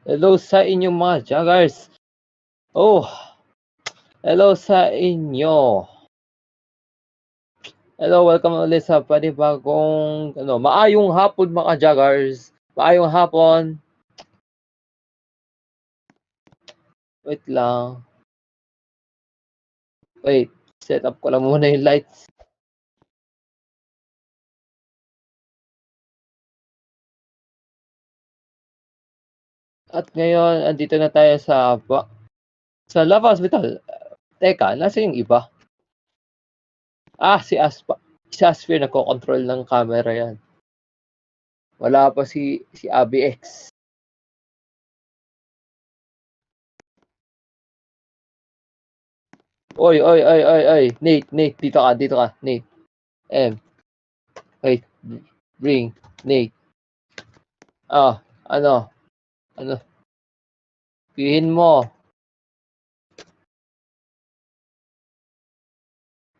Hello sa inyo mga joggers. Hello sa inyo. Hello, welcome ulit sa panibagong maayong hapon mga joggers. Maayong hapon. Wait lang. Wait, set up ko lang muna yung lights. At ngayon, andito na tayo sa Love Hospital. Teka, nasa yung iba? Si Asphere nagko-control ng camera yan. Wala pa si Abby X. Oy. Nate, dito ka, Nate. Wait, bring, Nate. Ano? Pihin mo.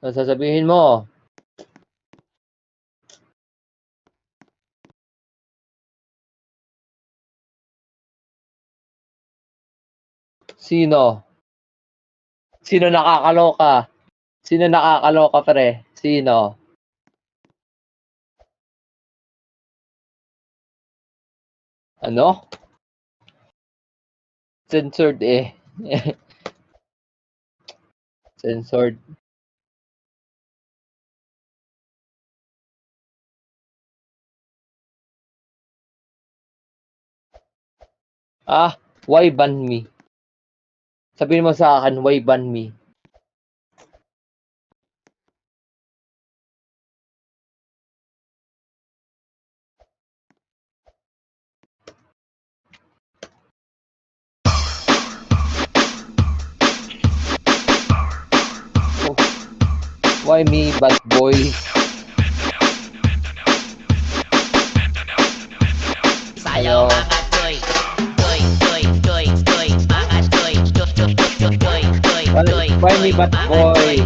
Ano sasabihin mo? Sino? Sino nakakaloka? Sino nakakaloka, pre? Sino? Ano? Censored eh. Censored. Why ban me? Sabihin mo sa akin, why ban me? Why me, bad boy? Sayaw mga toy, mga toy, Why me, bad boy?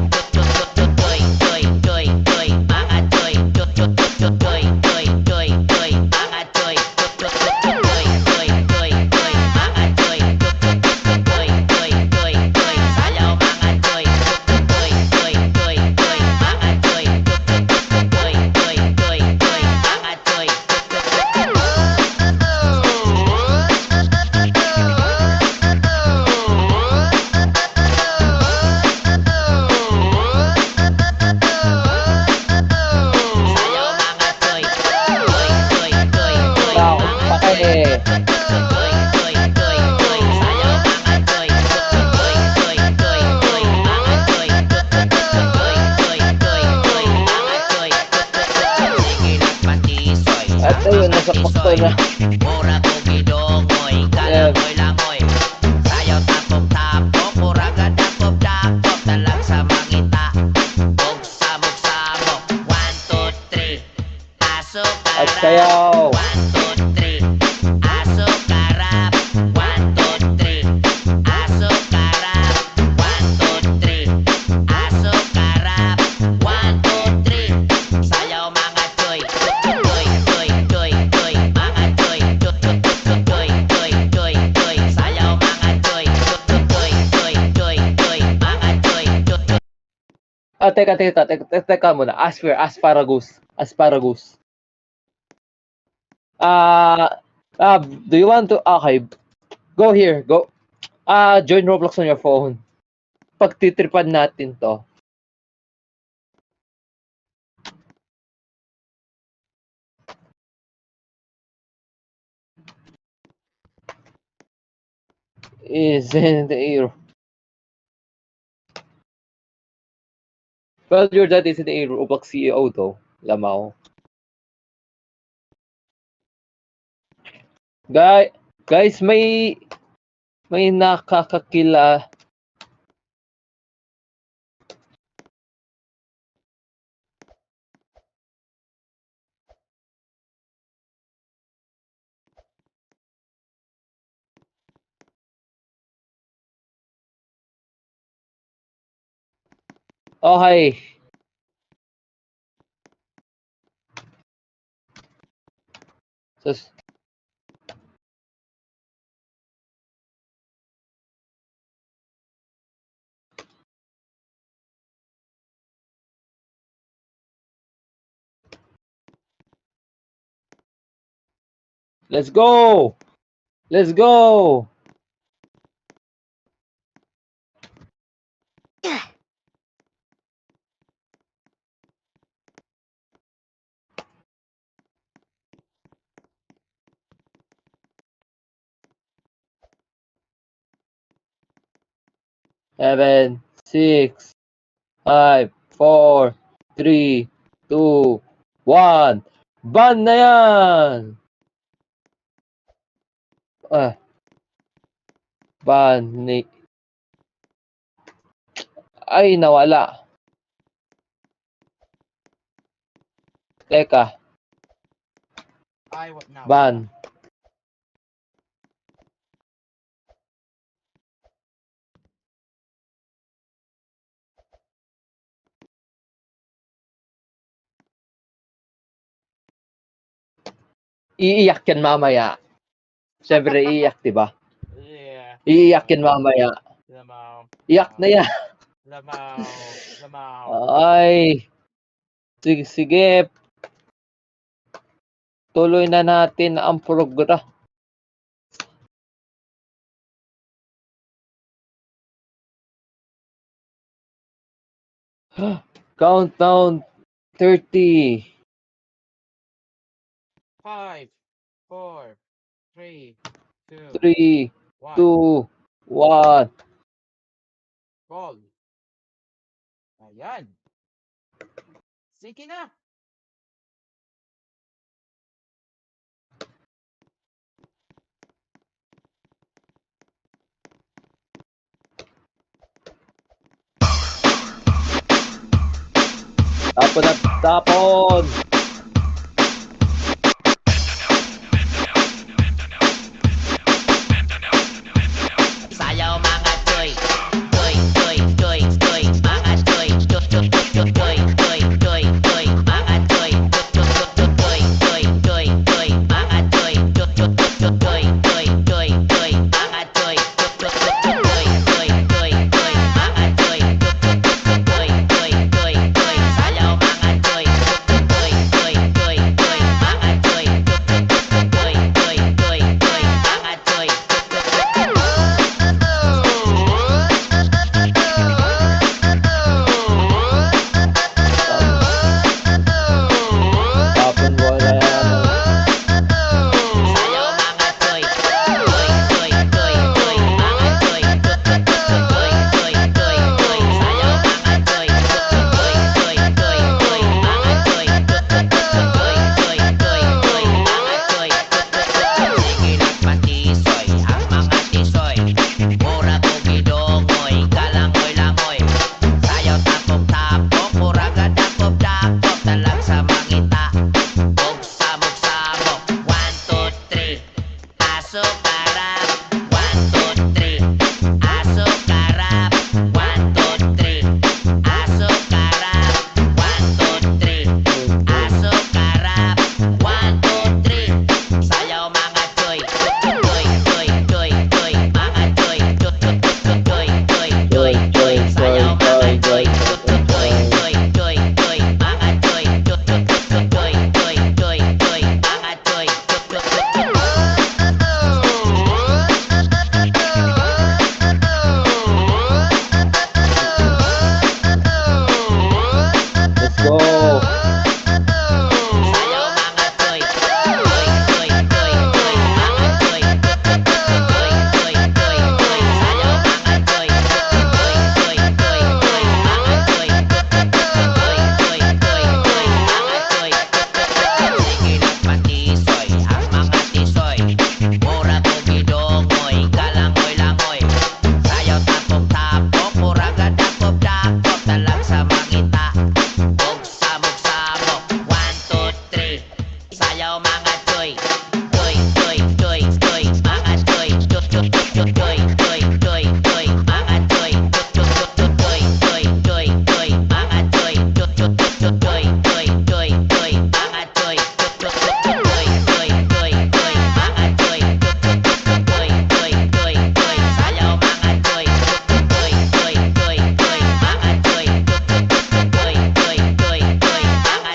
Sayaw At ayun, nasa pakto na. Mura ko gidongoy, kalamoy lamoy. Sayaw tapok-tapok, mura gadakop-dakop, talag sa mangita. Bog samok-samok, 1, 2, 3. Aso At karap, sayaw. 1, 2, 3. Aso karap, 1, 2, 3. Aso karap, 1, 2, 3. Aso karap, 1, 2, 3. Sayaw mga choy, choy, choy, choy, choy, mga choy, choy, choy, choy, choy, choy. Sayaw mga choy, choy, choy, choy, choy, mga choy, choy. Teka muna. Asparagus. Asparagus. Do you want to, okay, go here, go. Join Roblox on your phone. Pagtitripan natin to. Is in the air. Well, your dad is in the air. Roblox CEO though. Lamaw. Guys, may nakakakila. Okay. Let's go. Let's go. Seven, 6, 5, 4, 3, 2, 1. Ban na yan! Ban ni... Ay, nawala. Teka, What now? ban. Iiyak yan mamaya. Siyempre, iiyak, diba? Yeah. Iiyak yan mamaya. Lamaw. Iyak na yan. Lamaw. Lamaw. Ay. Sige. Tuloy na natin ang program. Countdown 30. 5, 4, 3, 2, 3, 1. 2, 1. Roll. Ayan. Sige na. Tapon. Sayaw mga choy, choy, choy, choy, choy, mga choy, choy, choy, choy, choy, choy, choy, choy, mga choy, choy, choy, choy, choy, choy, choy, mga choy, choy, choy, choy, choy, choy, choy, choy, mga choy, choy, choy, choy, choy, choy, choy, mga choy, choy, choy, choy, choy, choy, choy, sayaw mga choy, choy, choy, choy, aso karap, 1, 2, 3. Aso karap, 1, 2, 3. Aso karap, 1, 2, 3. Aso karap, 1, 2, 3. Sayaw mga choy, choy, choy, choy, choy, mga choy, choy, choy, choy, choy, choy, sayaw mga choy, choy, choy, choy, choy, choy, mga choy, choy, choy, choy, choy, choy, choy, mga choy, choy, choy, choy. Let's go. Sayaw mga choy, choy, choy, choy, choy, mga choy, choy, choy, choy, choy, choy, sayaw mga choy, choy, choy, choy, choy, mga choy, choy, choy, choy, choy, mga choy, sige lang patisoy, ang mga tisoy, mura tugidongoy, kalangoy-langoy, sayaw tapok-tapok, mura gadakop-dakop, talag sa mangita. Og samok-samok, 1, 2, 3. Sayaw mga choy, choy, choy, choy, choy, mga choy, choy, choy, choy, choy, choy, choy, choy, mga choy, choy, choy, choy, choy, choy, choy, mga choy, choy, choy, choy, choy, choy, choy, choy, mga choy, choy, choy, choy, choy, choy, choy, mga choy, choy, choy, choy, choy, choy, sayaw mga choy, choy, choy, choy, choy, mga choy, choy, choy, choy, choy, choy,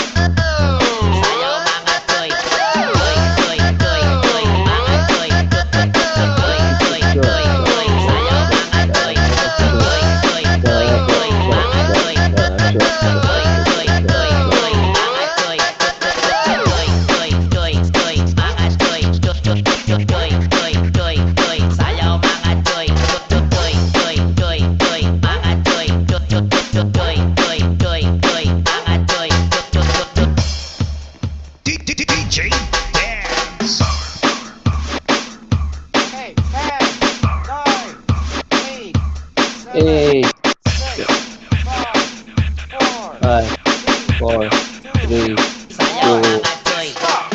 mga choy, sayaw mga choy, choy, choy, choy, choy, mga choy, choy, choy, choy, choy, choy, sayaw mga choy, choy, choy, choy, choy, mga choy, choy, choy, choy, choy, mga choy, choy, choy, choy, choy, mga choy, choy, choy, choy, choy, choy, choy, sayaw mga choy, choy, choy, choy, choy, choy, mga choy, choy, choy, choy, choy, choy, choy, mga choy, choy, choy, choy. DJ Dance. Okay, 10, 9, 8, 7, Eight, 6, 5, 4, 5, 4, 3, 3, Sayaw 2, mga choy. stop!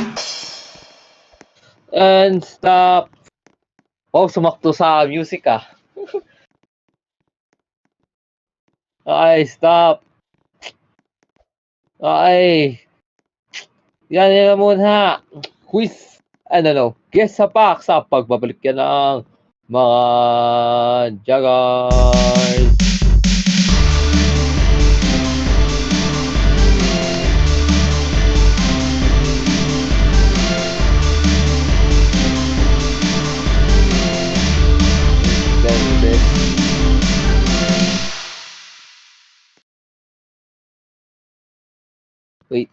and stop. Wow, sumakto sa music ah. Ay, stop. Ay, yan na muna. Quiz. No. Guess sa pack sa pagbabalik yan ng mga Jaguars. Ganun. Wait.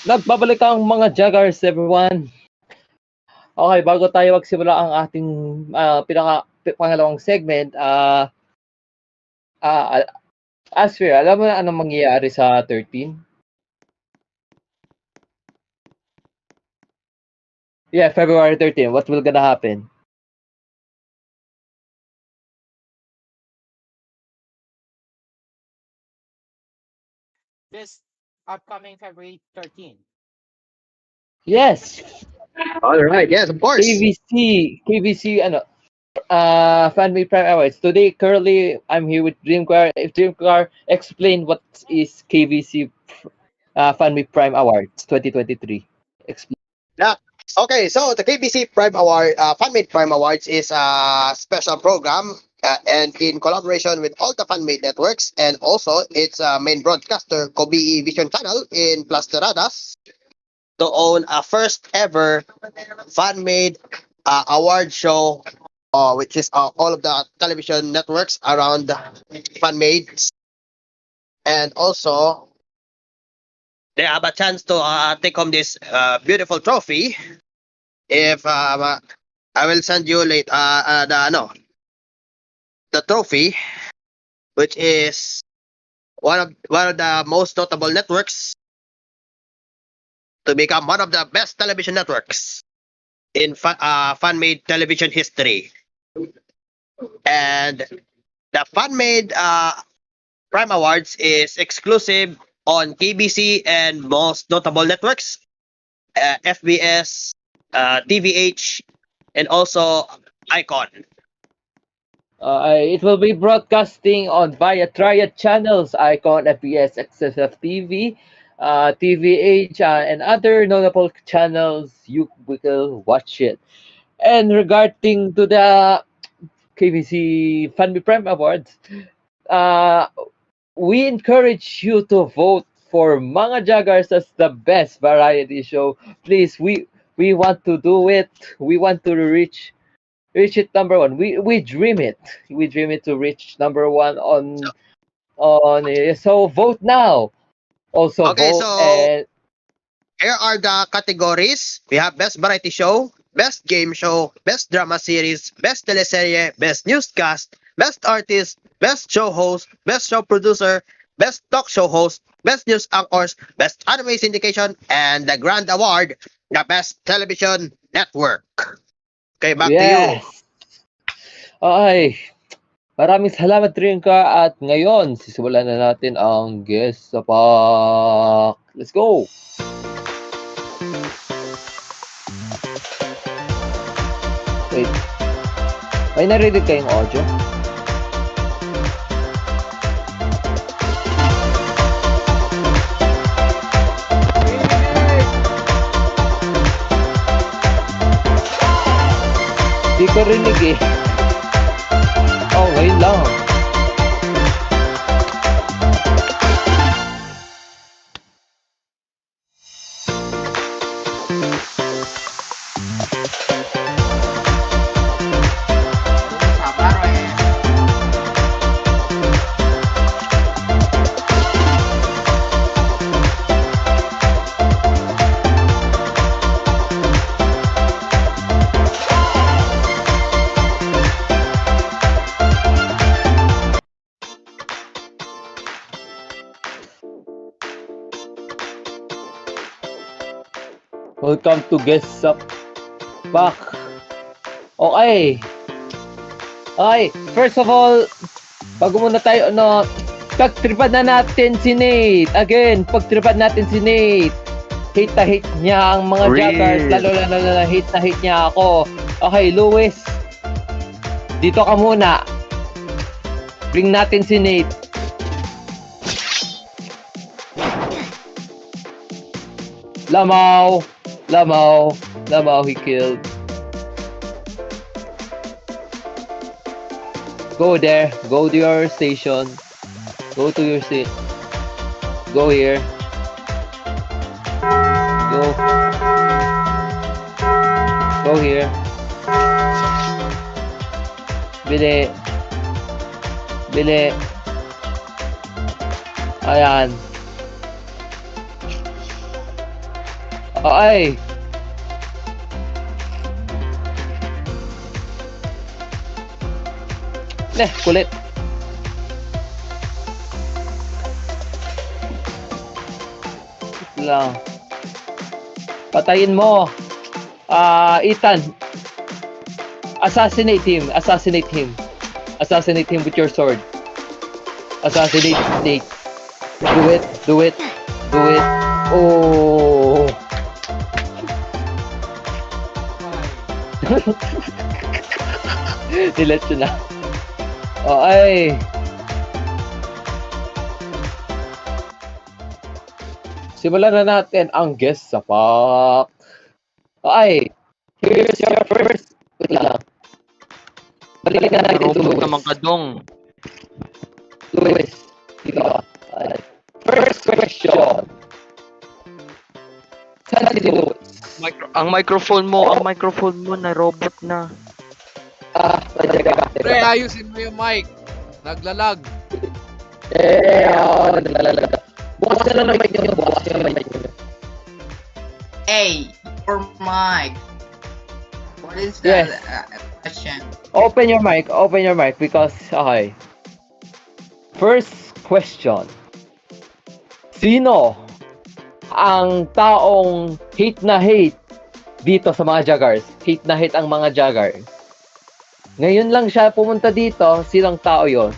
Nagbabalik ang mga Jaguars, everyone. Okay, bago tayo magsimula ang ating pangalawang segment, Asfer, alam mo na anong mangyayari sa 13? Yeah, February 13. What will gonna happen? This upcoming February 13. Yes, All right. Yes, of course. KBC, Fanmade Prime Awards. Today, currently, I'm here with Dreamcar. If Dreamcar, explain what is KBC Fanmade Prime Awards 2023. Explain. Yeah. Okay, so the KBC Prime Award, Fanmade Prime Awards is a special program and in collaboration with all the Fanmade networks and also its main broadcaster, Kobe Vision Channel in Plus Terradas, to own a first ever Fanmade award show, which is all of the television networks around Fanmade and also they have a chance to take home this beautiful trophy. If I will send you late the trophy, which is one of the most notable networks to become one of the best television networks in fan-made television history. And the fan-made Prime Awards is exclusive on KBC and most notable networks, FBS, TVH, and also Icon. It will be broadcasting on via Triad channels, Icon, FBS, XSF TV, TVH, and other notable channels. You will watch it. And regarding to the KBC Funby Prime Awards, uh, we encourage you to vote for Mga Jaggers as the best variety show. Please, we want to do it. We want to reach it number one. We dream it. We dream it to reach number one on so vote now. Also Okay, vote so and here are the categories. We have best variety show, best game show, best drama series, best teleserye, best newscast, best artist, best show host, best show producer, best talk show host, best news anchors, best anime syndication, and the grand award, the best television network. Okay, back to you. yes. Ay, maraming salamat Trinka at ngayon sisimulan na natin ang guest sa pack. Let's go. Wait. May narinig kayong audio? Di ko rinig eh. Oh, ngayon lang. Sabar eh. Welcome to Guest sa Pack. Okay. Okay, first of all, bago muna tayo, pagtripan na natin si Nate. Again, pagtripan natin si Nate. Hate na hate niya ang mga Jaggers, lalo na hate na hate niya ako. Okay, Luis, dito ka muna. Bring natin si Nate. Lamaw, he killed. Go there, go to your station. Go to your seat. Go here. Go here. Bili. Ayan. Ay. Kulit. Lang. Patayin mo. Ethan. Assassinate him with your sword. Assassinate Nate. Do it. Oh. Nilet yun na. Ay. Simulan na natin ang guest sa pack. Ay. Here's your first. Wait lang. Balikan na natin to Robot Luis. naman ka dong. Luis. Dito ka. First question. Saan natin si Luis? Ang microphone mo na robot na. Pre, ayusin mo yung mic. Naglalag. Naglalagay. Bukas ka na ng mic niyo. Bukas ka na ng mic niyo. Hey, your mic. What is the Yes. question? Open your mic because, okay. First question. Sino ang taong hate na hate dito sa mga Jaguars? Hate na hate ang mga Jaguars. Ngayon lang siya pumunta dito, sinong tao yon?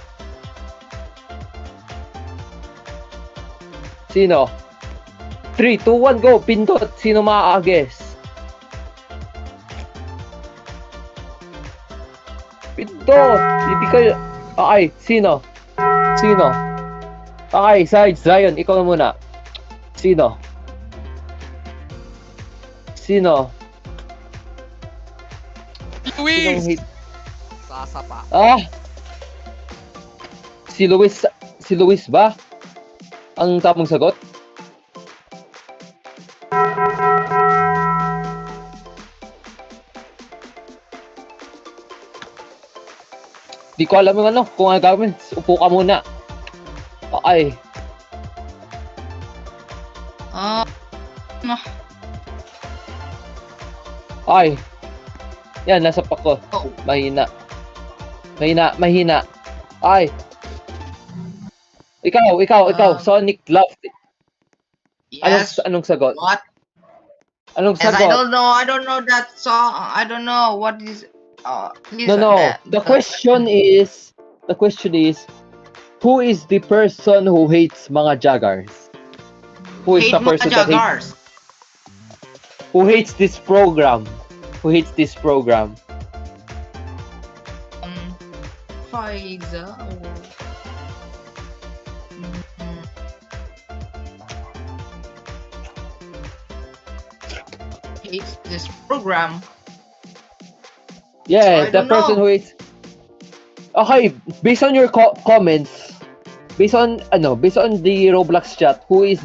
Sino? 3, 2, 1, go! Pindot! Sino maa-guess? Pindot! Hindi kayo... Okay, sino? Sino? Okay, Sarge, Zion, ikaw na muna. Sino? Sino? Sinong Luis! hate? Sasapa. Ah! Si Luis ba? Ang tamang sagot? Di ko alam yung ano, kung ano gagawin. Upo ka muna. Okay. Okay. Yan, nasa pa ko. Oh, Mahina. Ay. Ikaw. Sonic Love. yes. Anong sagot? What? Anong Yes, sagot? I don't know that song. I don't know what is. Please. No. The question is, who is the person who hates mga Jaguars? Who is Hate the person mga that hates, Jaguars. who hates this program? Who hates this program? Faiza. Hates this program. Yeah, I the don't person know. who hates. Okay, based on your comments, based on the Roblox chat, who is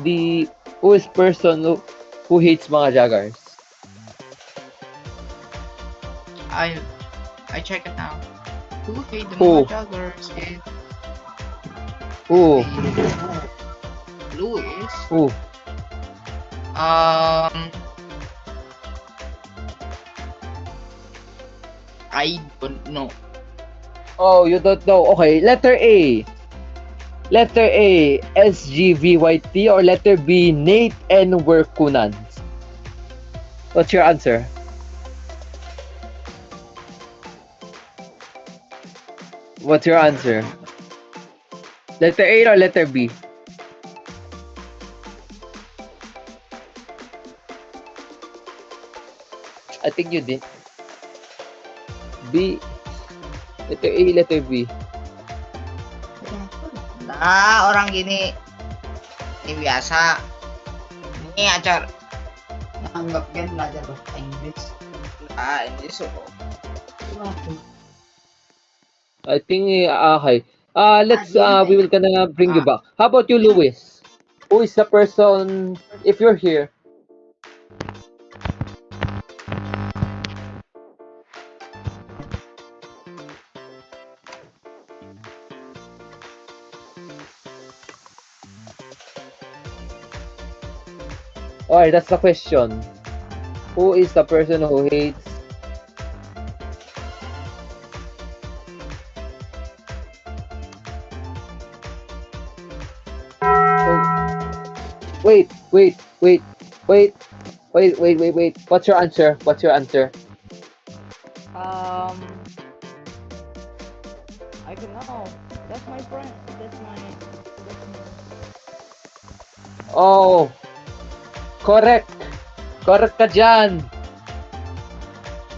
person who hates mga Jaguars? I check it now. Who hate the Who? mga Jaguars is Who? Luis. Who? I don't know. Oh, you don't know. Okay, letter A. Letter A, SGVYT, or letter B, Nate N. Workunan. What's your answer? What's your answer? Letter A or letter B? I think you did. B. Letter A, letter B. Orang gini. Ini biasa. Ini acar. Nanggap yan, belajar bahasa Inggris. Ini so. I think okay. We will gonna bring you back. How about you, Luis? Who is the person if you're here? Alright, that's the question. Who is the person who hates? Wait. What's your answer? I don't know. That's my friend. That's my. Oh, correct. Correct ka dyan.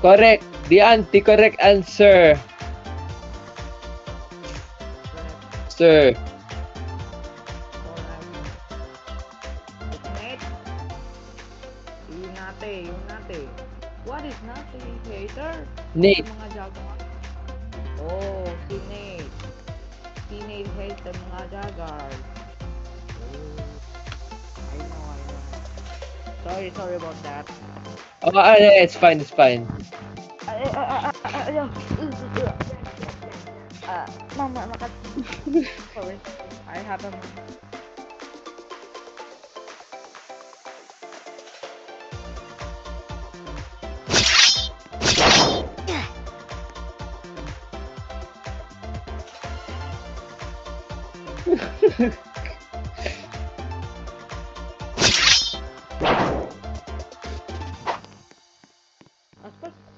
Correct. The anti-correct answer. Sir. Nate. Yung nate. What is nate? Hater? Nate. Mga Jaguar. Oh, si Nate. Si Nate hates the mga Jaguars. Oh, I know. Sorry about that. It's fine. Mama, sorry. I have a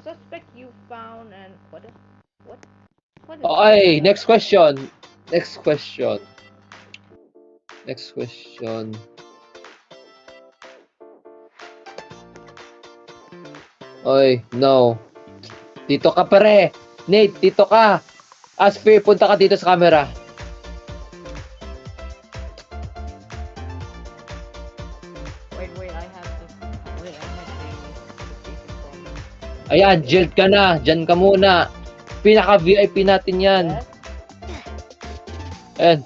Suspect you found and what is Okay, next question. Next question. Next question. Oy, no. Dito ka pare. Nate, dito ka. Aspir, punta ka dito sa camera. Wait, I have to wait, I have to Ayan, jailed ka na. Diyan ka muna. Pinaka-VIP natin yan. Yes? Ayan,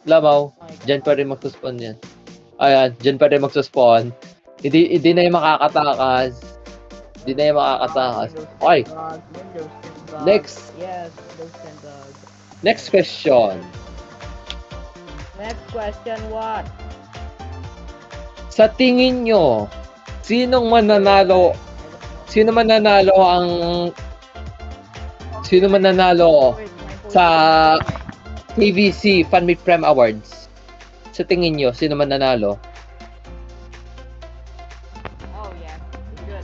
Lamaw. Diyan pa rin magsuspawn yan. Ayan, diyan pa rin magsuspawn. Hindi na yung makakatakas. Hindi na yung makakatakas. Okay, next. Yes, those can dog. Next question. Next question, what? Sa tingin nyo, sino mananalo sa KVC Fanmade Prime Awards? Sa tingin nyo, sino mananalo? Oh yeah, good.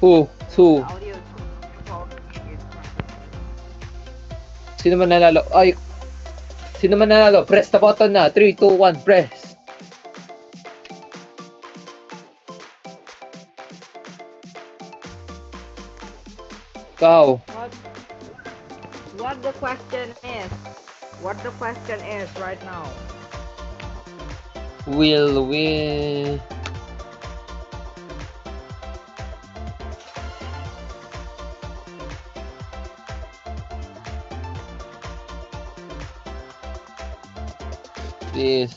Who? Audio. Sino mananalo? Ay, sino mananalo? Press the button na. 3, 2, 1, press. Ikaw. What the question is? What the question is right now? Will we... This...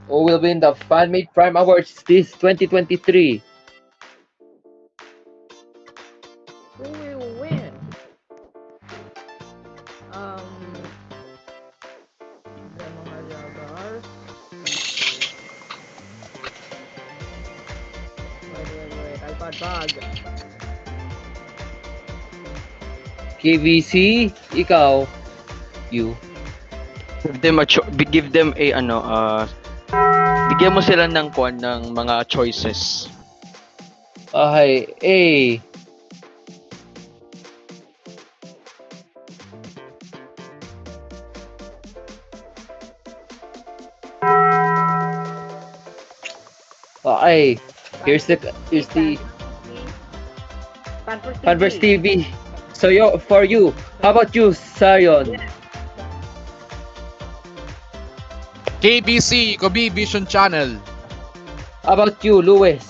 Who will win the Fanmade Prime Awards this 2023? Who will win? The mga Jaguars. Wait, I got bug. KVC, ikaw, you. Give them a bigyan mo sila ng mga choices. Okay, A. Okay, here's the Fanverse TV. So for you, how about you, Zion? KBC, Kobe Vision Channel. How about you, Luis?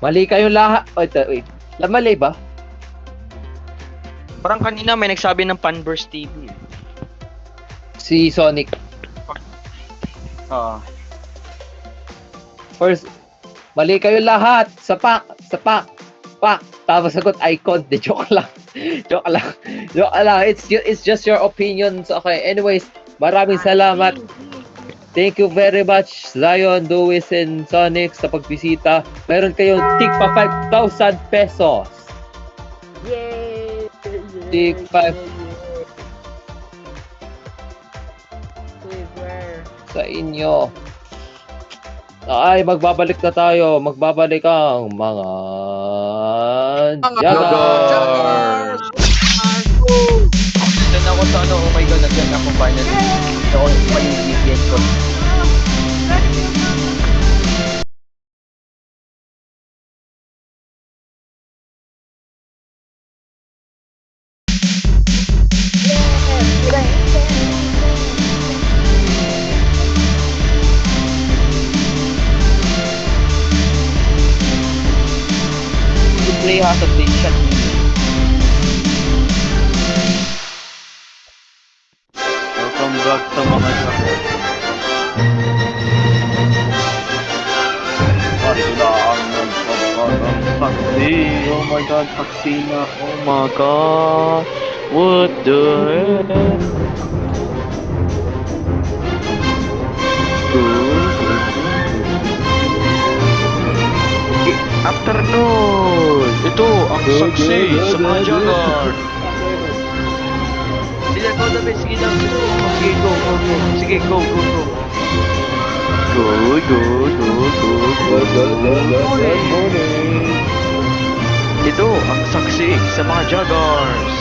Mali kayong lahat. Wait. Mali ba? Parang kanina may nagsabi ng Fanverse TV. Si Sonic. First, mali kayo lahat. Sapak. Tapos sagot icon. De, joke lang. It's just your opinions. Okay, anyways, maraming salamat. Thank you very much, Zion, Luis, and Sonic sa pagbisita. Meron kayong tigpa 5,000 pesos. Yay! Tig 5 Please, where? sa inyo. Ay, magbabalik na tayo. Magbabalik ang mga Jaguars! Diyan ako sa oh my god, nandiyan ako finally. Ako yung VPN ko. Play has a big shot. Welcome back sa mga Jaguars. Sila ang nagpapagang saksi. Oh my god, saksi na. Oh my god. What the heck? Afternoon! Ito, ang saksi sa mga Jaguars. Sila ko na may sige lang. Sige, go, go, go. Sige, go, go, go. Good, good, good, good, good morning. Ito ang saksi sa mga joggers.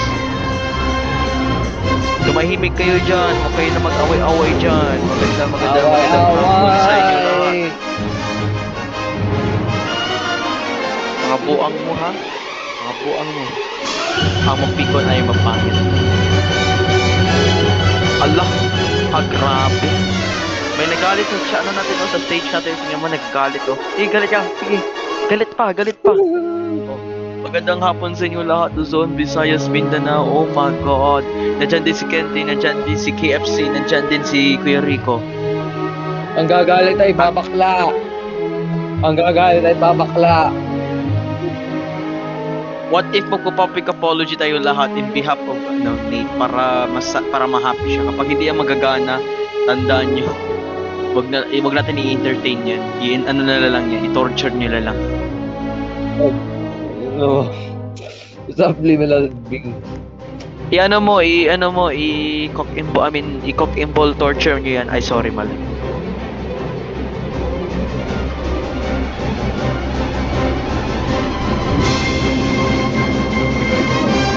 Tumahimik kayo dyan. Huwag kayo na mag-away-away dyan. Magandang hapon sa inyo lahat. Away! Mga buang mo ha? Mga buang mo. Ang mapikon ay mapangit. Allah, grabe. May nagalit sa ano natin sa stage natin. Tingnan mo nagagalit galit ka. Sige. Galit pa. Magandang hapon sa inyo lahat, Luzon, Visayas, Mindanao. Oh my God. Nandiyan din si Kenty, nandiyan din si KFC, nandiyan din si Kuya Rico. Ang gagalit ay babakla. What if magpo-public apology tayo lahat in behalf of Nate para ma-happy siya. Kapag hindi yan magagana, tandaan nyo. Wag natin i-entertain yan. I-torture nyo na lang. No. Subliminal being. I-cock and ball torture nyo yan. Ay, sorry, mali.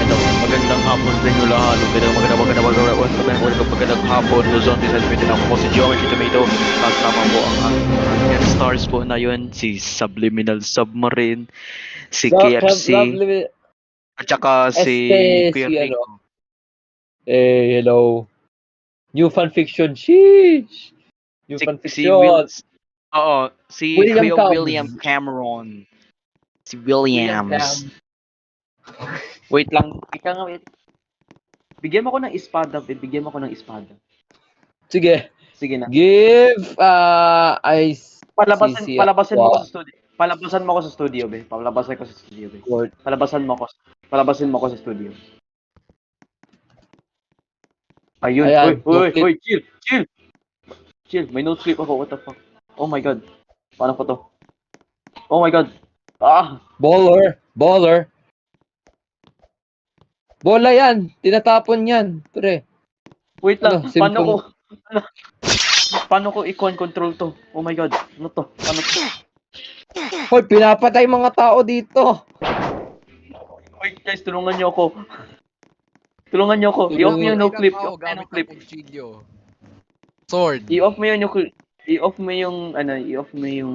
Ito, magandang hapon sa inyo lahat. Magandang hapon, Luzon, Visayas, Mindanao. Ako si Geometry Tomato. Kasama po ang guest stars po na yun, si Subliminal Submarine, si KFC, at saka si Kuya Rico. Hello. New fanfiction. Sheesh. New fanfiction. Si William Kuya Cams. William Cameron. Si Williams. Wait lang. Bigyan mo ko ng espada. Sige. Sige na. Give Palabasan mo ko sa studio. Palabasan mo ko sa studio, be. Palabasan ko sa studio, be. Palabasan mo ko sa studio. Ayun. Ayan, Uy, chill. May note clip ako. What the fuck? Oh my God. Paano ko to? Oh my God. Baller. Bola yan. Tinatapon yan. Pre. Wait lang. Ano, Paano ko i-control to? Oh my God. Ano to? Paano to? Hoy, pinapatay mga tao dito. Wait guys, tulungan niyo ako. I-off niyo yung no clip. Gamit ng kutsilyo. Sword. I-off mo yung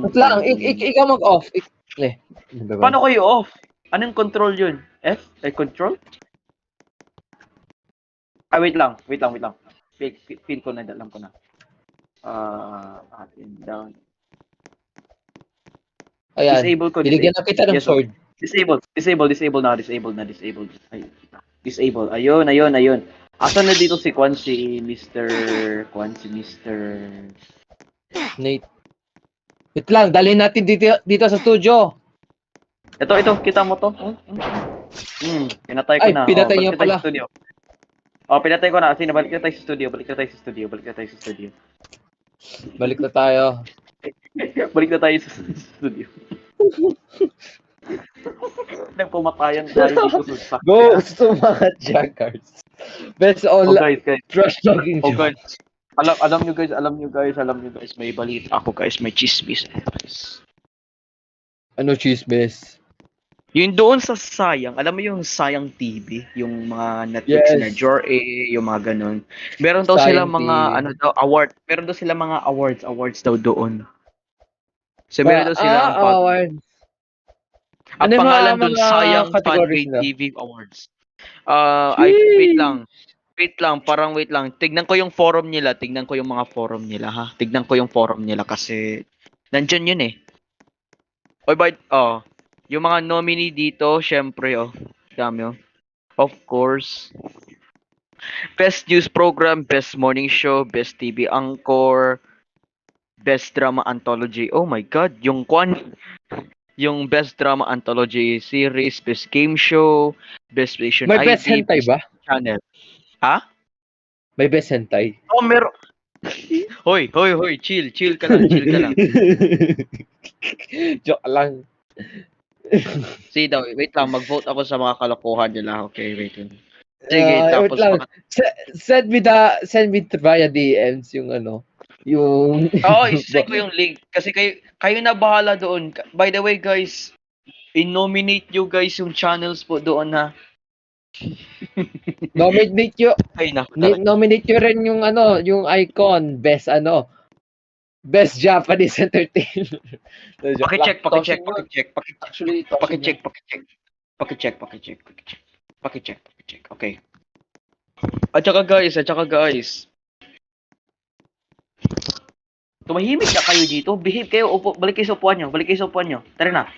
Wait lang, ikaw mag-off. Paano ko i-off? Anong control yun? F? Control? Wait lang. Feel ko na, alam ko na. Up and down. Ayan, Disable ko. binigyan na kita ng Yes, sword. Disable na. Ay, disable. Ayun. Asan na dito si Mr. Nate. Wait lang, dalhin natin dito sa studio. Ito, kita mo to? Pinatay ko Ay, na. pinatay niyo balik na tayo pala. sa studio. Pinatay ko na. Sige, balik na tayo sa studio. Balik na tayo. Balik na tayo sa studio. Nagpumatayan tayo dito sa sakya. Go to mga jackers. Best online guys. trash talking Oh joke. guys. Alam nyo guys, may balita ako guys, may chismis. Ano chismis? Yung doon sa Sayang, alam mo yung Sayang TV, yung mga Netflix Yes. na Jor-A, yung mga ganun. Meron daw sila Sayang mga TV. award. Meron daw sila mga awards daw doon. So meron daw sila award. ang Ano yung pangalan mga- doon mga Sayang categories Fanpage nila? TV Awards. Wait lang. Tignan ko yung forum nila, ha. Tignan ko yung forum nila kasi nandyan yun eh. Yung mga nominee dito, syempre, dami, Of course. Best News Program, Best Morning Show, Best TV Anchor, Best Drama Anthology. Oh my God, yung Best Drama Anthology Series, Best Game Show, Best Station May ID, best hentai ba? Channel. Ha? May best hentai. Oh, meron. Hoy, chill ka lang. Joke lang. Wait lang, mag-vote ako sa mga kalokohan nila. Okay, wait. Sige, Wait tapos lang. Send me via DMs yung yung Oo, isa-send ko yung link kasi kayo na bahala doon. By the way, guys, i-nominate you guys yung channels po doon ha. nominate nyo Ay, naku talaga. nominate nyo rin yung yung icon best Japanese entertainer. Joke lang. Paki-check, Tosin paki-check, yun. paki-check, Actually, Tosin yun. paki-check, paki-check. Paki-check, paki-check, paki-check. Paki-check, paki-check. Okay. At saka guys, tumahimik na kayo dito. Behave kayo, balik kayo sa upuan nyo, balik kayo sa upuan nyo. Tara na.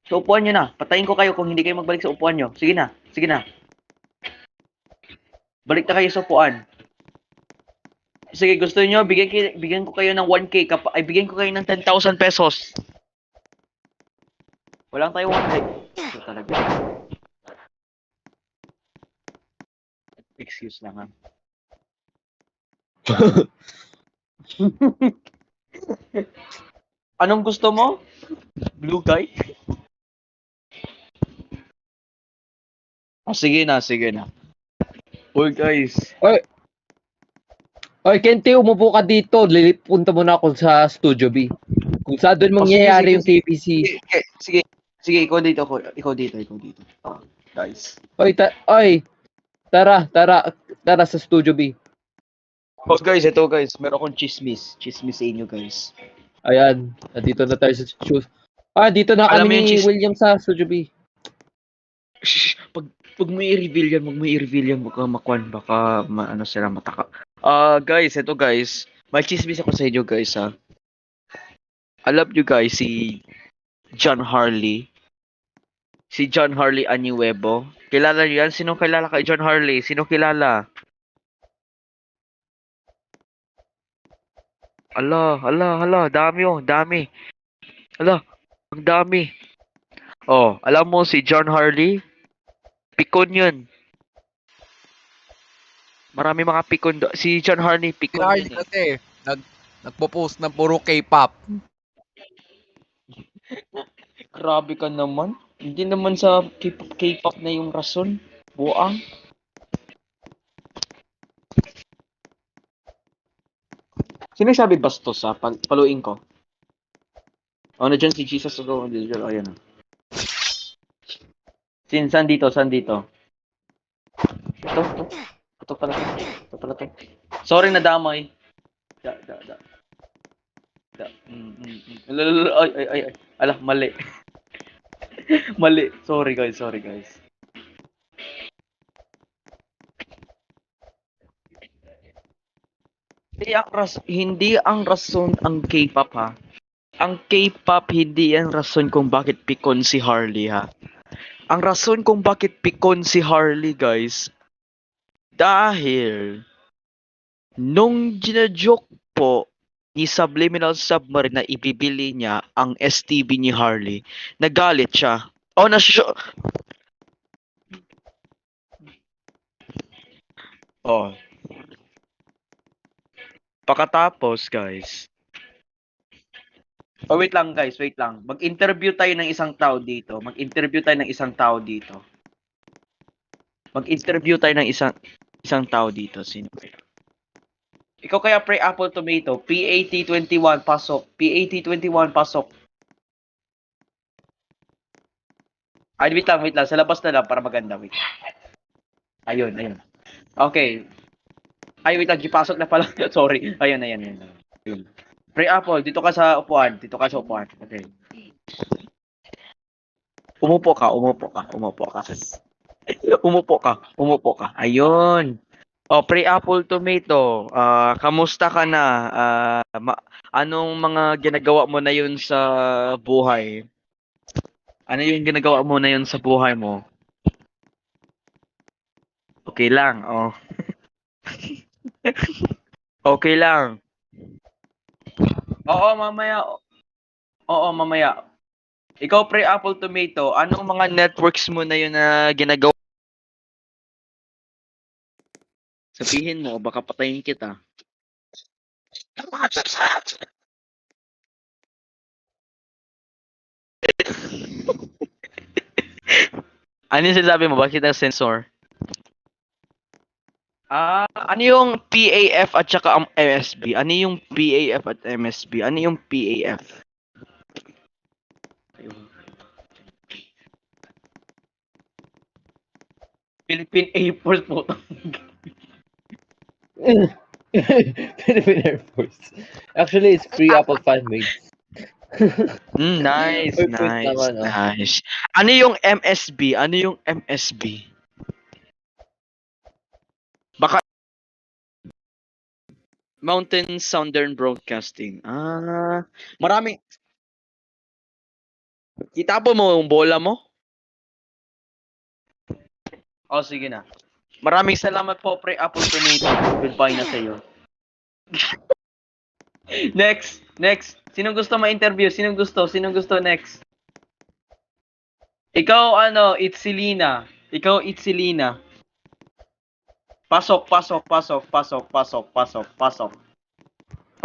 Sa upuan nyo na. Patayin ko kayo kung hindi kayo magbalik sa upuan nyo. Sige na, sige na. Balik na kayo sa upuan. Sige, gusto niyo bigyan ko kayo ng 1K ay bigyan ko kayo ng 10,000 pesos. Walang tayo 1K. Ito talaga. Excuse lang ha. Anong gusto mo? Blue guy? Sige na, sige na. Uy guys. Oy, Kente, umupo ka dito. Punta muna ako sa Studio B. Kung saan doon mangyayari yung KBC. Sige, ikaw dito. Oh, guys. Oy, tara sa Studio B. Oh guys, ito guys. Meron akong chismis. Chismis sa inyo guys. Ayan, nandito na tayo sa shoes. Dito na Alam mo kami yung ni William sa Studio B. Shh, pag mo i-reveal yan, baka makwan, baka ano sila mataka. Guys, ito guys. May chismis ako sa inyo guys ha. Alam nyo guys, si John Harley. Si John Harley Aniuebo. Kilala nyo yan? Sino kilala kay John Harley? Sino kilala? Ala, dami. Ala, ang dami. Oh, alam mo si John Harley? Pikon yun. Marami mga pikon si John Harley, Si pikon Harley yun eh. kasi, nagpo-post ng puro K-pop. Grabe ka naman. Hindi naman sa K-pop na yung rason. Buang. Sino sabi bastos ha? Paluin ko. Oh, na dyan si Jesus. Ayan na. Saan dito? Ito pala to. Sorry na damay. Da. Ay. Ala, mali. Mali. Sorry guys. Hindi ang rason ang K-pop ha. Ang K-pop hindi ang rason kung bakit pikon si Harley ha. Ang rason kung bakit pikon si Harley guys, dahil nung gina-joke po ni Subliminal Submarine na ibibili niya ang STB ni Harley, nagalit siya. Oh, Oh. Pakatapos, guys. Oh, wait lang. Mag-interview tayo ng isang tao dito. Mag-interview tayo ng isang tao dito. Sino kaya? Ikaw kaya pre Apple Tomato. PAT21 pasok. PAT21 pasok. Ay, wait lang. Sa labas na lang para maganda. Wait. Ayun. Okay. Ay, wait lang. Pasok na pala. Sorry. Ayun. Pre Apple, dito ka sa upuan. Okay. Umupo ka. Umupo ka. Ayun. Oh, pre Apple Tomato. Kamusta ka na? Anong mga ginagawa mo na yun sa buhay? Ano yung ginagawa mo na yun sa buhay mo? Okay lang, oh. Okay lang. Oo, mamaya. Ikaw, pre Apple Tomato, anong mga networks mo na yun na ginagawa? Sabihin mo, baka patayin kita. Ano yung sinasabi mo? Bakit ang sensor? Ano yung PAF at saka ang MSB? Ano yung PAF at MSB? Ano yung PAF? Philippine Air Force po. Philippine Air Force. Actually, it's free Apple Fanmates. Nice, Air Force nice, naman, oh. nice. Ano yung MSB? Ano yung MSB? Baka Mountain Southern Broadcasting. Marami. Itapo mo yung bola mo? Oh, sige na. Maraming salamat po, Pre Apple Tomato. Goodbye na sa'yo. Next. Sinong gusto ma-interview? Sinong gusto? Next? Ikaw, Itsilina. Pasok.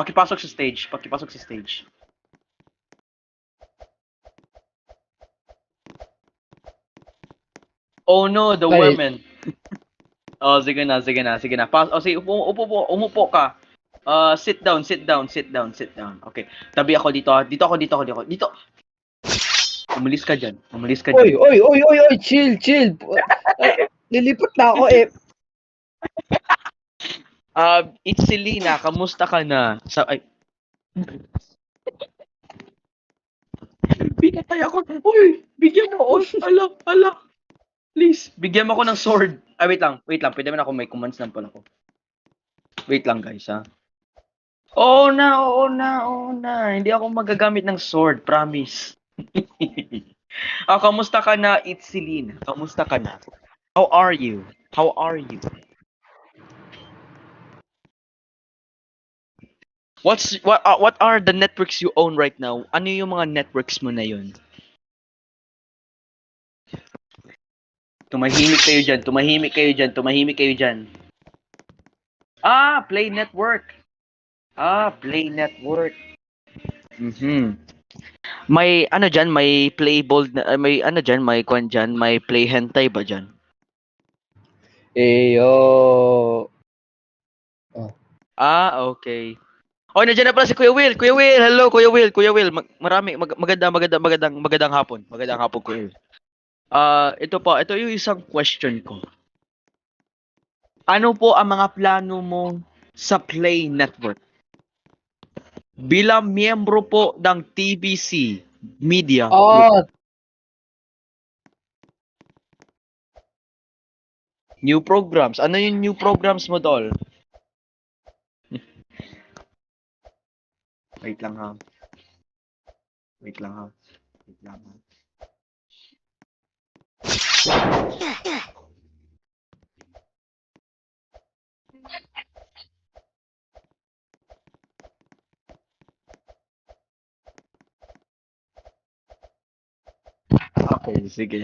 Pakipasok sa stage. Oh no, the Ay. women. Oh, sige na. Sige, sige, umupo ka. Sit down. Okay. Tabi ako dito. Dito. Umalis ka dyan. Oy, chill. Lilipat na ako eh. Itzelina, kamusta ka na? Pinatay ako. Uy, bigyan mo. Ala. Please, bigyan mo ako ng sword. Wait lang. Pwede man ako may commands lang pala ako. Wait lang, guys, ha. Oo na. Hindi ako magagamit ng sword, promise. Kamusta ka na, Itzelina? Kamusta ka na? How are you? What are the networks you own right now? Ano yung mga networks mo na yun? Tumahimik kayo dyan. Play Network. May dyan, may play bold na, may dyan, may kwan dyan, may play hentai ba dyan? Yo. Okay. Nandiyan na pala si Kuya Will. Hello, Kuya Will. Magandang hapon. Kuya Will. Ito yung isang question ko. Ano po ang mga plano mo sa Play Network? Bilang miyembro po ng TBC Media Group. New programs. Ano yung new programs mo, Dol? Wait lang ha. Okay, sige.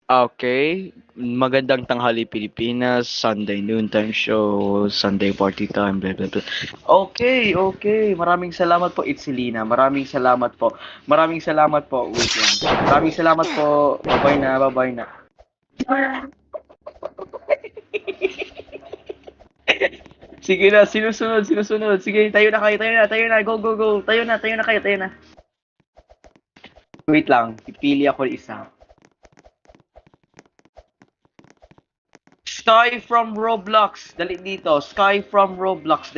Okay, magandang tanghali Pilipinas, Sunday noontime show, Sunday party time, blah blah blah. Okay. Maraming salamat po, Itzelina. Maraming salamat po. Wait lang. Maraming salamat po. Bye-bye na. Sige na, sinusunod. Sige, tayo na. Go. Tayo na kayo. Wait lang, pipili ako isa. Sky from Roblox, dali dito. Sky from Roblox.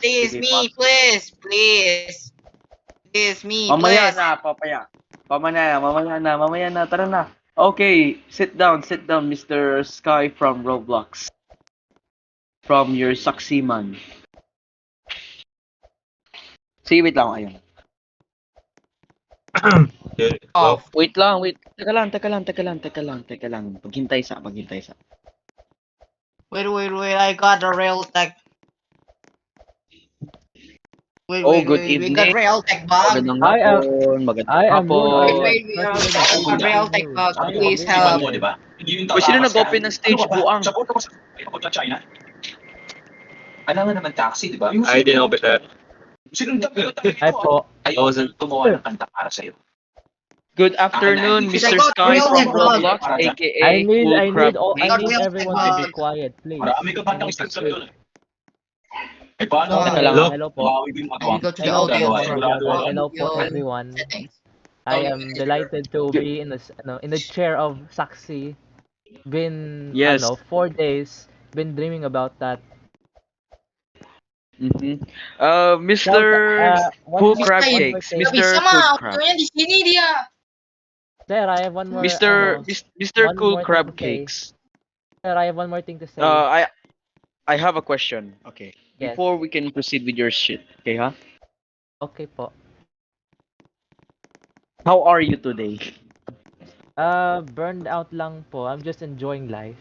Please, Sige, me, please. Please, me, Mamaya please. na, papaya. Mamaya na. Tara na. Okay, sit down, Mr. Sky from Roblox. From your saksiman. Sige, wait lang, ayun. Wait lang. Teka lang. Paghintay sa. Wait, I got a real tech. Wait, Good we got evening. real tech bug. Magandang hapon. Wait, we have a real tech bug. Please help. Kung sino nag-open ng stage, buang. Alam naman taxi, di ba? I didn't open that. Sinundan ko tayo. Hi po. I wasn't gumawa ng kanta para sa'yo. Good afternoon, Because I Mr. got Sky real from network. Roblox, I aka need Cool I Crab need all I Got Cake. need real everyone to be network. quiet, please. Marami ka I ba need to subscribe speak. doon? Eh, paano No. kung Teka lang Hello, ah. hello po. tumawag yung Let me matwang? go to the Hello po audience mga for Jagar. Hello po audio everyone. settings. I Audio am editor. delighted to be in in the chair of Saxi. Been Yes. 4 days. Been dreaming about that. Mm-hmm. Now, Mr. one Cool more Crab Bisa, one more Cakes. thing. Mr. bisa Cool mah Crab. audionya di sini dia. Sir, I have one more Mr. one Cool more thing to Crab say. Cakes. Sir, I have one more thing to say. I have a question. Okay. Yes. Before we can proceed with your shit. Okay, huh? Okay po. How are you today? Burned out lang po. I'm just enjoying life.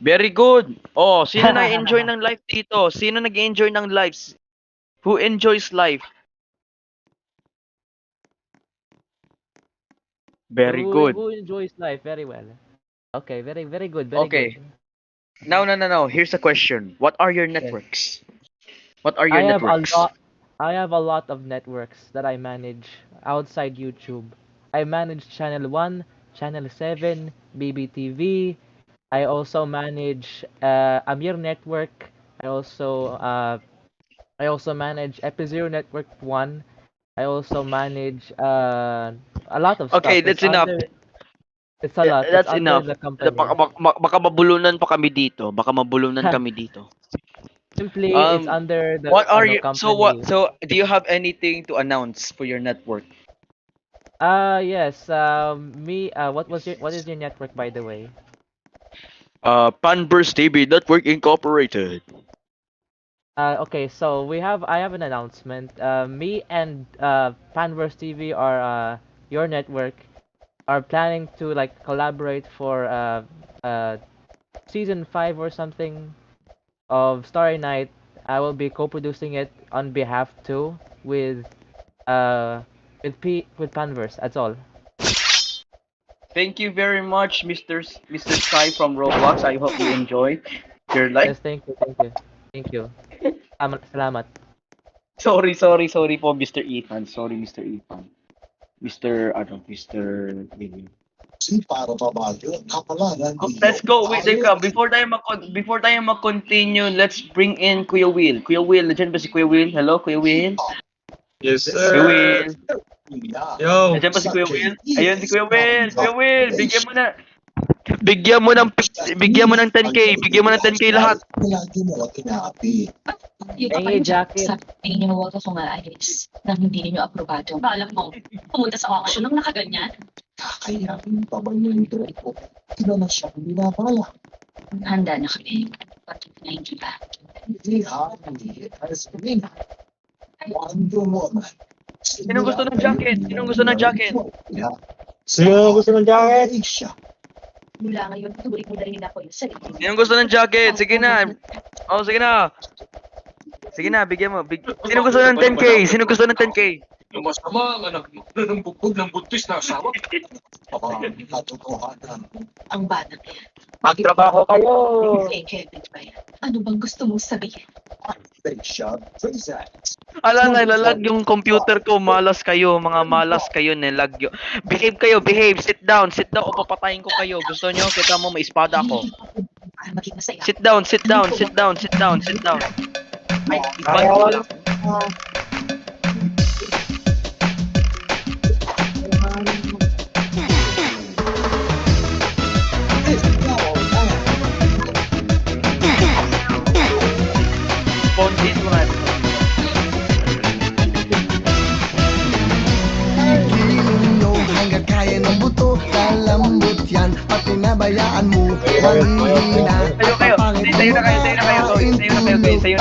Very good. Oh, sino na-enjoy ng life dito? Sino nag-enjoy ng lives? Who enjoys life? Very good. Who enjoys life very well. Okay, very good, very Okay. good. Now. Here's a question. What are your networks? What are your I have a networks? lot I have a lot of networks that I manage outside YouTube. I manage Channel 1, Channel 7, BBTV. I also manage Amir Network. I also manage Epizero Network 1. I also manage a lot of Okay, stuff. that's enough. It's a lot. It's That's under enough. the company. Baka mabulunan pa kami dito. Baka mabulunan kami dito. Simply, it's under the What are you? company. So do you have anything to announce for your network? Yes. What is your network, by the way? Panburst TV Network Incorporated. Okay, so I have an announcement. Me and Panverse TV are your network are planning to like collaborate for season 5 or something of Starry Night. I will be co-producing it on behalf too with Panverse. That's all. Thank you very much, Mr. Sky from Roblox. I hope you enjoy your life. Yes, thank you. Salamat. Sorry po, Mr. Ethan. Sorry, Mr. Ethan. Mr. William. Let's go. Wait, teka. Before tayo mag-continue, let's bring in Kuya Will. Kuya Will, nandiyan ba si Kuya Will? Hello, Kuya Will? Yes, Kuya sir. Will. Yo. Nandiyan ba si Kuya Will? Ayun si Kuya Will. Kuya Will, bigyan mo ng 10k. Bigyan mo ng 10k lahat. Hey, jacket. Sabi niyo huwag akong aalis nang hindi niyo aprobado. Alam mo, pumunta sa auction nang nakaganyan. Kakayanin pa ba yung ito? Sino na siya binabala? Handa na kami. Bakit na hindi ba? Hindi ha, hindi. Alas kami na. Wonder Woman. Sinong gusto ng jacket? Sinong gusto ng jacket? Sino gusto ng jacket? Siya. Mula ngayon, tuloy mo na rin ako yung sarili. Sinong gusto ng jacket? Sige na. Oh, sige na. Sige na, bigyan mo. Sino gusto ng 10k? Sino gusto ng 10k? Yung masama, anak mo, ng bugbog ng buntis na asawa. Katotohanan. Ang bata yan. Magtrabaho kayo. Eh, Kevin ba yan? Ano bang gusto mong sabihin? Lalag yung computer ko. Malas kayo. Mga malas kayo. Nilag yun. Behave kayo. Behave. Sit down. O papatayin ko kayo. Gusto nyo? Kita mo, may espada ako. Para maging masaya. Sit down. Ay, espada ko lang. Content mo nga. Igiling nyo hanggang kaya ng buto. Kalambot yan at pinabayaan mo. Manghihina. Sayo na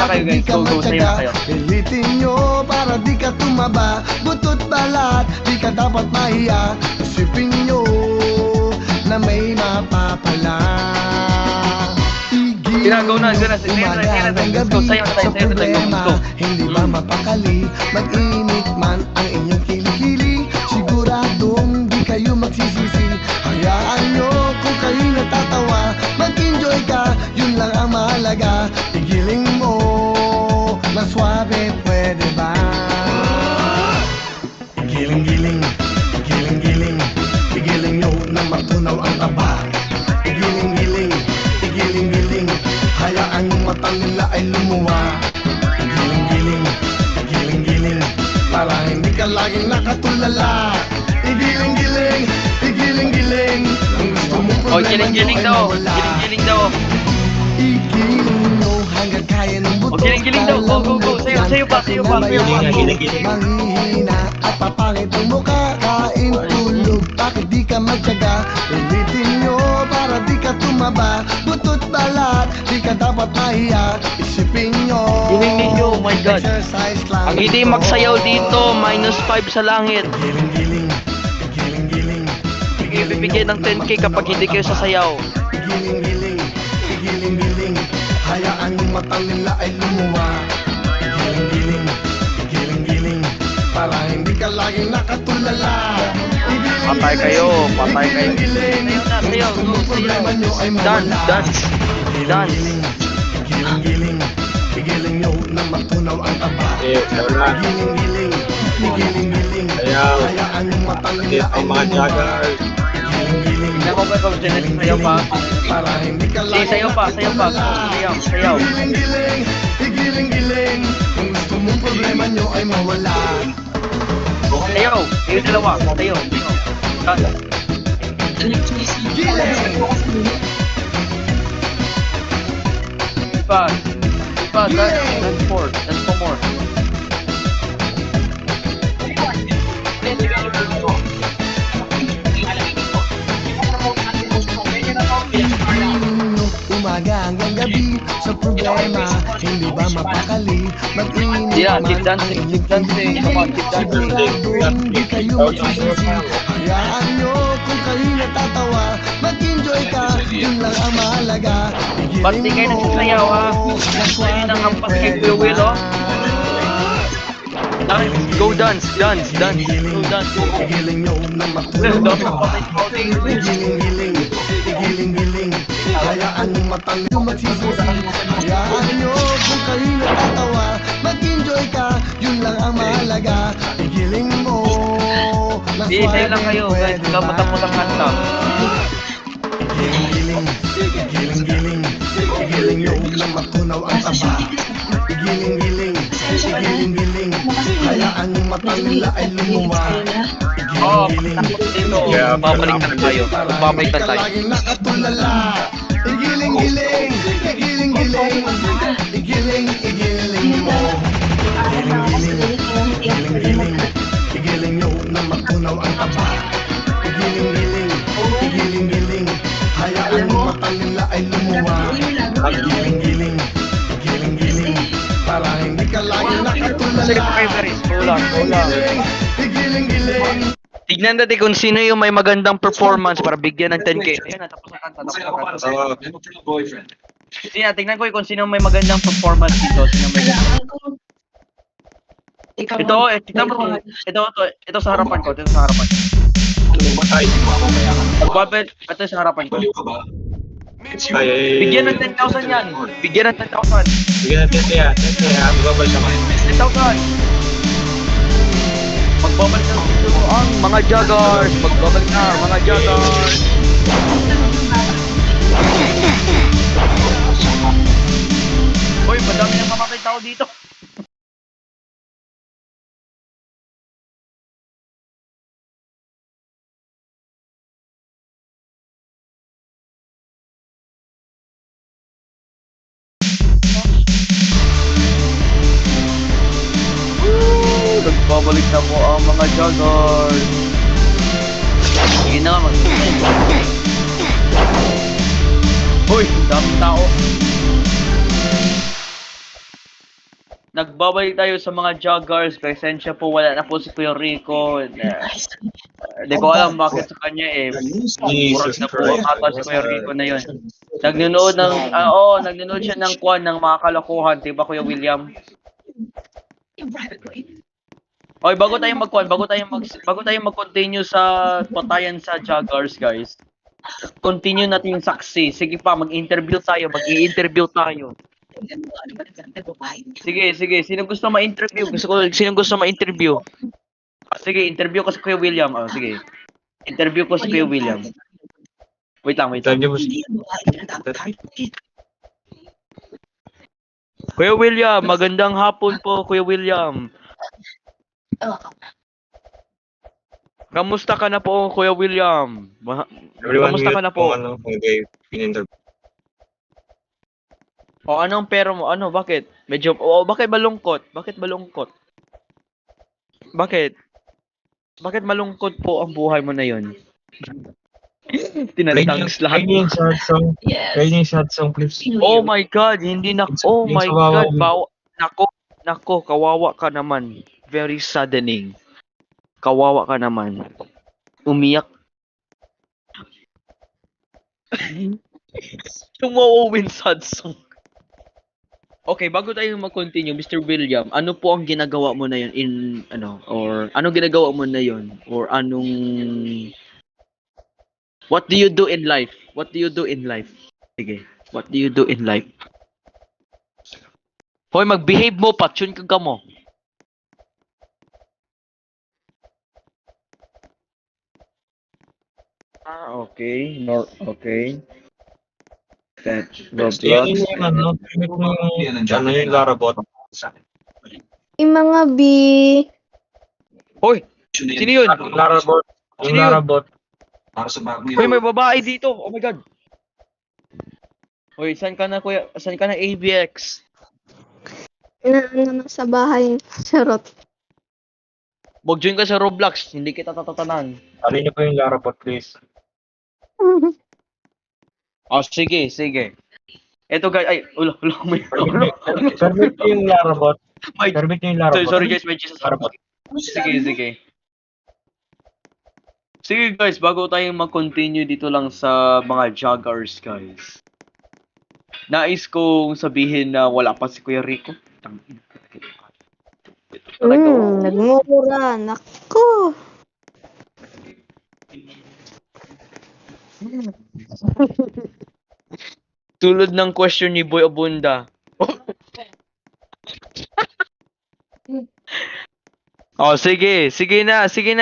kayo guys. Go, sayo na kayo. Pilitin nyo para di ka tumaba. Butot balat, di ka dapat mahiya. Isipin nyo na may mapapala. Go na. Let's go. Sayo na tayo. Hindi ba mapakali? Mag-init man ang inyong kilikili. Siguradong di kayo magsisisi. Hayaan nyo kung kayo natatawa. Mag-enjoy ka, yun lang ang mahalaga. Igiling mo na swabe, pwede ba? Giling-giling, giling-giling. matunaw ang taba. Igiling-giling, igiling-giling, hayaan yung mata nila ay lumuwa. Igiling-giling, igiling-giling, para hindi ka laging nakatulala. Igiling-giling, igiling-giling, ang gusto mong Oh, problema nyo giling-giling ay daw. mawala. Giling-giling daw. Igiling nyo hanggang kaya ng buto. Oh, giling-giling daw. Go, go, go. Sayo pa, sayo pa, sayo pa. Manghihina at papangit ang mukha. Kain tulog, bakit di ka magtyaga? Ulitin nyo para di ka tumaba. Butot balat, di ka dapat mahiya. Isipin nyo, Giling-giling nyo, oh my God. exercise lang Ang hindi ito. magsayaw dito, -5 sa langit. Giling-giling, giling-giling, Ibibigay ng 10k kapag hindi kayo sasayaw. Giling-giling, giling-giling, hayaan yung mata nila ay lumuwa. Giling-giling, giling-giling, para hindi ka laging nakatulala. Patay kayo, patay kayo. Giling-giling, Sayaw na, sayaw. Go, problema sayaw. nyo ay Dance, mawala. dance. Dance. Giling-giling, giling nyo na matunaw ang taba. Wala. Giling-giling, giling-giling, Sayaw. hayaan yung mata nila ay Ang mga lumuwa. jagger. Giling-giling, Tingnan mo ba ito, Janet? Sayaw pa. para hindi ka Sige, laging sayaw pa, sayaw pa. Sayaw, sayaw. Giling-giling, giling-giling, kung gusto mong problema nyo ay mawala. Sayaw. Kayo dalawa. Sayaw. Dance. Giling! Pa. Pa, dance more. Dance for more. Umaga hanggang gabi sa problema, hindi ba mapakali? Mag-init Yeah, man keep dancing, ang keep dancing. Come on, keep dancing. Siguradong di kayo magsisisi. Hayaan nyo kung kayo natatawa, mag-enjoy ka, yun lang ang mahalaga. Ba't di kayo nagsasayaw, ha? Kayo nang hampas kay Kuya Will, oh. Dance. Go dance, dance, dance. Go dance. Igiling nyo na Dami matunaw pa patay sa outing. Igiling-giling, igiling-giling, hayaan yung mata nyo magsisisi. Hayaan nyo kung kayo natatawa, mag-enjoy ka, yun lang ang mahalaga. Igiling mo na Di, sayo lang kayo, guys. Ikaw matapos ang kanta. Igiling-giling, igiling-giling, igiling nyo na matunaw ang taba. Igiling-giling, igiling-giling, hayaan yung mata nila ay lumuwa. Oo, pagkatapos dito, Yeah, babalikan tayo. Babalikan tayo. Laging nakatulala. Igiling-giling, igiling-giling, igiling, igiling mo. Igiling-giling, igiling-giling, igiling nyo na matunaw ang taba. Igiling-giling, igiling-giling, hayaan yung mata nila ay lumuwa. Igiling-giling, igiling-giling, para hindi ka laging nakatulala. Sige pa kayo, Paris. Kulang, kulang. Igiling-giling. Tignan natin kung sino yung may magandang performance para bigyan ng 10k. Ayan na, tapos ang kanta, tapos ang kanta. boyfriend. Sige, tingnan ko kung sino may magandang performance dito. Sino may tignan mo. Ito sa harapan ko. Ito sa harapan ko. Magbabel, ito sa harapan ko. Bigyan ng 10,000 yan. Bigyan ng 10,000. Bigyan natin siya. Ang babal siya. 10,000. Magbabalik na ang mga joggers. Magbabalik na mga joggers. Hoy, madami nang mamatay tao dito. Nagbabalik na po ang mga joggers. Sige na, hoy, daming tao. Nagbabalik tayo sa mga joggers. Pasensya po, wala na po si Kuya Rico. Hindi ko alam bakit sa kanya murag na po ata si Kuya Rico na yun. Nagnunood siya ng kwan ng mga kalokohan, diba Kuya William? Oy, bago tayo mag-continue sa patayan sa joggers, guys. Continue natin yung saksi. Sige pa, mag-interview tayo, mag-i-interview tayo. Sige. Sino gusto ma-interview? Sino gusto ma-interview? Sige, interview ko si Kuya William. Oh, sige. Interview ko si Kuya William. Wait lang. Sabi mo, Kuya William, magandang hapon po, Kuya William. Kamusta ka na po, Kuya William? everyone Kamusta ka mute na po? kung ano, kung kayo in-interview. O anong pera mo? Ano, bakit? Medyo, bakit malungkot? Bakit malungkot? Bakit? Bakit malungkot po ang buhay mo na yun? Tinatangs lahat. Play niyo yung sad song. Play niyo yung sad song, please. Oh my God, hindi na, oh Yung my sa Wawa God, Win. nako, kawawa ka naman. Very saddening. Kawawa ka naman. Umiyak. Tumawawin sad song. Okay, bago tayo mag-continue, Mr. William, ano po ang ginagawa mo na yun or anong ginagawa mo na yun? Or what do you do in life? What do you do in life? Sige, what do you do in life? Hoy, mag-behave mo, patsyun ka mo. Okay. Okay. That Roblox. Ano yung Larabot? Yung mga B. Hoy, sino yun? Larabot. Yung Sino yun? Larabot. Hoy, may babae dito. Oh my God. Hoy, saan ka na, kuya? Saan ka na, ABX? Inaano na sa bahay. Charot. Mag-join ka sa Roblox. Hindi kita tatatanan. Ano niyo po yung Larabot, please? Oh, sige. Eto guys, ay, ulo. Permit niyo yung Larabot. May- Permit niyo yung Larabot. Sorry guys, may Jesus Larabot. Sige. Sige guys, bago tayo mag-continue dito lang sa mga joggers guys. Nais kong sabihin na wala pa si Kuya Rico. Nagmumura. Nako. Tulad ng question ni Boy Abunda. Oh, sige na. Sige,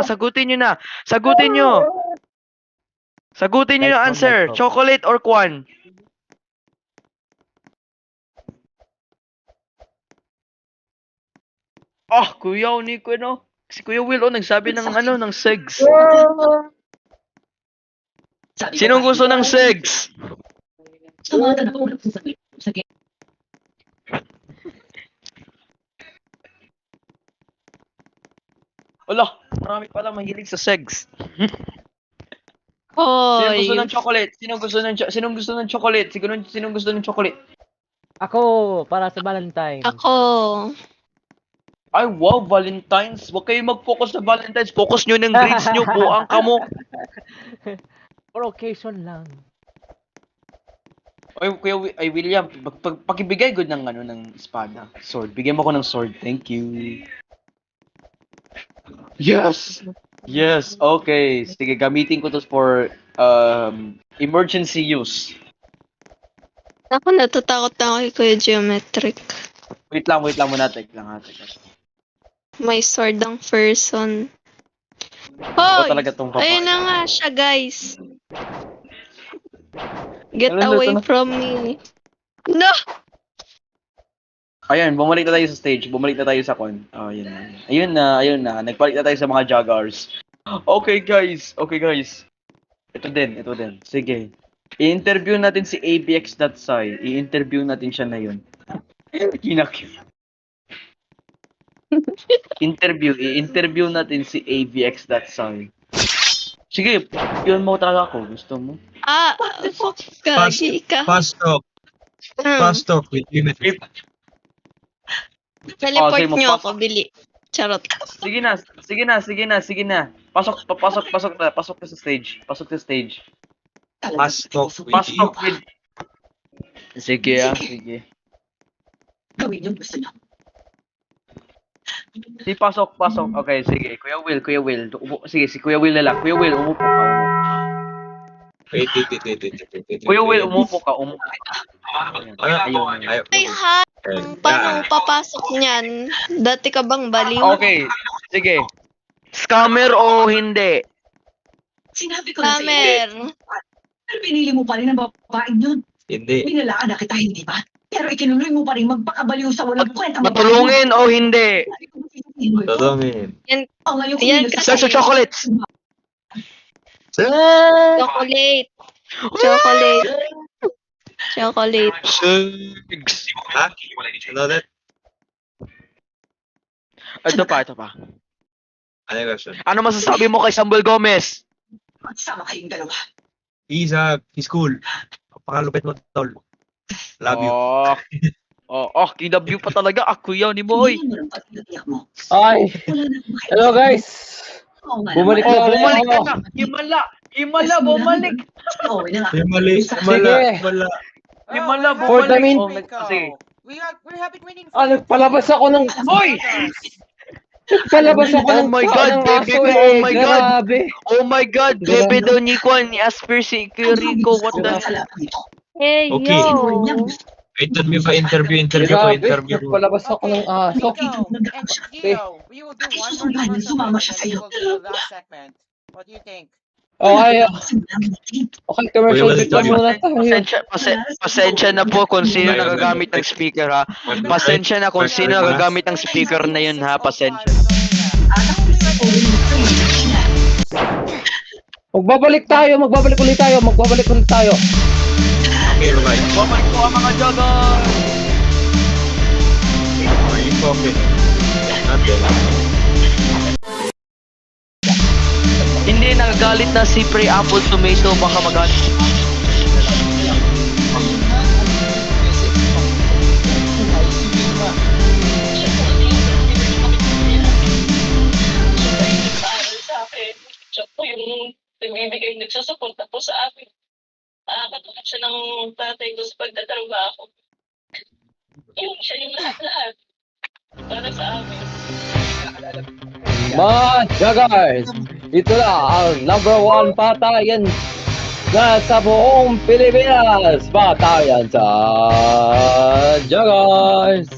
sagutin niyo na. Sagutin niyo yung answer. Chocolate or kwan? Kuya Nico, no? Si Kuya Will, nagsabi ng segs. Sinong gusto ng segs? Sa mga tanong ko sa game. Wala, marami pala mahilig sa segs. Sinong Hoy. gusto ng chocolate? Sinong gusto ng chocolate? Sinong gusto ng chocolate? Ako, para sa Valentine's. Ako. Ay, wow, Valentine's. Huwag kayo mag-focus sa Valentine's. Focus nyo ng grades nyo. Buang ka mo. For occasion lang. Ay, William, pakibigay good ng ng espada. Sword. Bigyan mo ko ng sword. Thank you. Yes! Yes, okay. Sige, gamitin ko to for emergency use. Ako natatakot na ako kay Kuya Geometric. Wait lang muna. Take lang. May sword ang person. Ito Hoy! talaga tong babae. Ayun na nga siya, guys. Get Ano, away ito na? from me. No! Ayan, bumalik na tayo sa stage. Bumalik na tayo sa con. Oh, ayun na. Nagpalit na tayo sa mga joggers. Okay, guys. Ito din. Sige. I-interview natin si ABX.Sai. I-interview natin siya na yun. I-interview natin si ABX.Sai. Sige, yun mo talaga ako. Gusto mo? Fuck ka. Fast talk. Fast talk with Geometric. Teleport sige mo, niyo pasok. ako, Bili. Charot. Sige na. Pasok ka sa stage. Fast talk with Fast talk with... Sige. Gawin yung gusto niyo. Pasok. Okay, sige. Kuya Will. Sige, si Kuya Will na lang. Kuya Will, umupo ka. Wait. Kuya Will, umupo ka. Ayun. Ay, ha? Paano papasok niyan? Dati ka bang baliw? Okay, sige. Scammer o hindi? Sinabi ko na sa'yo. Pero pinili mo pa rin ang babaeng yun. Hindi. Pinalaan na kita, hindi ba? Pero ikinuloy mo pa rin magpakabaliw sa walang kwenta. Matulungin o hindi? Tulungin. Oh, ngayon Yan kumilos Search for chocolates. Chocolate. Chocolate. Chocolate. Shugs. Ha? Ano ulit? Ito pa. Ano yung question? Ano masasabi mo kay Samuel Gomez? Magsama kayong dalawa. He's cool. Pakalupit mo, tol. Love you. Kinab you pa talaga. Ako yan ni Boy. Ay! Hello guys! Bumalik na ulit Bumalik ka ako. na. Himala, bumalik. Mali. Sige. Himala, For the mean- bumalik. Kasi, We're having waiting for nagpalabas ako ng... Hoy! Nagpalabas ako Oh ng... my God, ng baby aso ko, eh. oh my God. Grabe. Oh my God, bebe daw ni Kwan, ni Asper si Kiriko, what the... Hey, Okay. yo. Interview ko. Grabe. Nagpalabas ako ng aso. Gio, and Gio, we will do one more commercial Sumama break siya and then sa'yo. we will do the last segment. What do you think? Okay. Okay, commercial break na muna tayo. Pasensya na po kung sino nagagamit ng speaker ha. Pasensya na kung sino nagagamit ng speaker na yun ha, pasensya. Magbabalik ulit tayo. Okay, bye. Babalik po ang mga joggers! Are you okay? Not yet. Hindi nagagalit na si Pre Apple Tomato, baka magalit. Siya po yung nagbibigay, nagsusuporta po sa amin. Nakakatulad siya ng tatay ko sa pagtatrabaho. Siya yung lahat-lahat para sa amin. Mga joggers, ito na ang #1 patayan na sa buong Pilipinas. Patayan sa joggers.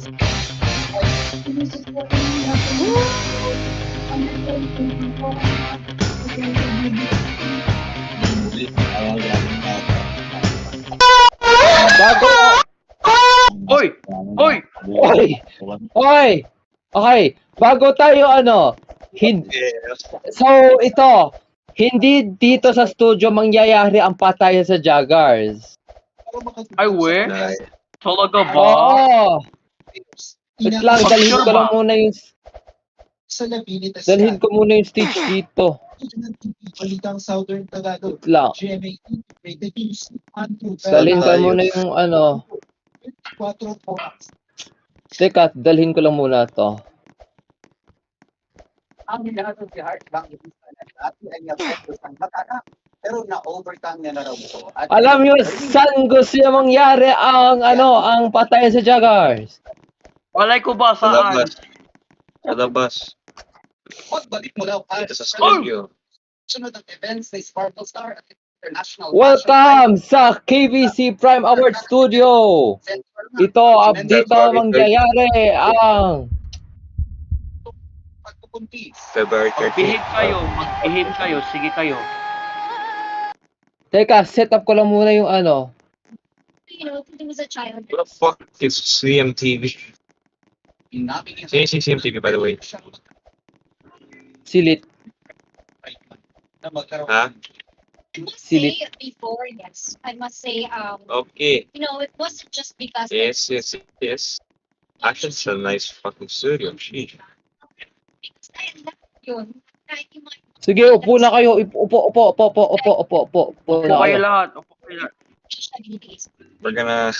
Bago... Hoy! Okay, bago tayo so ito, hindi dito sa studio mangyayari ang patayan sa joggers. Ay, we? Talaga ba? Oo. Wait lang, dalhin ko lang muna yung... Dalhin ko muna yung stage dito. Balitang Southern Tagalog. Wait lang. GMA Integrated News. Dalhin ko muna yung Teka, dalhin ko lang muna to. Ang lahat ng heart lang ay napagod ang bata pero na-overcome niya na raw ito. Alam nyo, saan gusto niya mangyari ang patayan sa joggers? Walay ko ba saan? Sa labas. Pagbalik mo daw Dito sa studio. sunod ang events ni Sparkle Star at International Welcome sa KBC Prime Award Studio. Dito mangyayari ang February 13th. Mag-behave kayo, sige kayo. Teka, set up ko lang muna yung You know, when he was a child. What the fuck is CMTV? Say CMTV, by the way. Silit. Huh? I must say before, yes. I must say, Okay. you know, it wasn't just because Yes. Actually, it's a nice fucking studio. Sheesh. yun, kahit yung mga Sige, upo na kayo. Upo na Kayo kayo. lahat. We're gonna...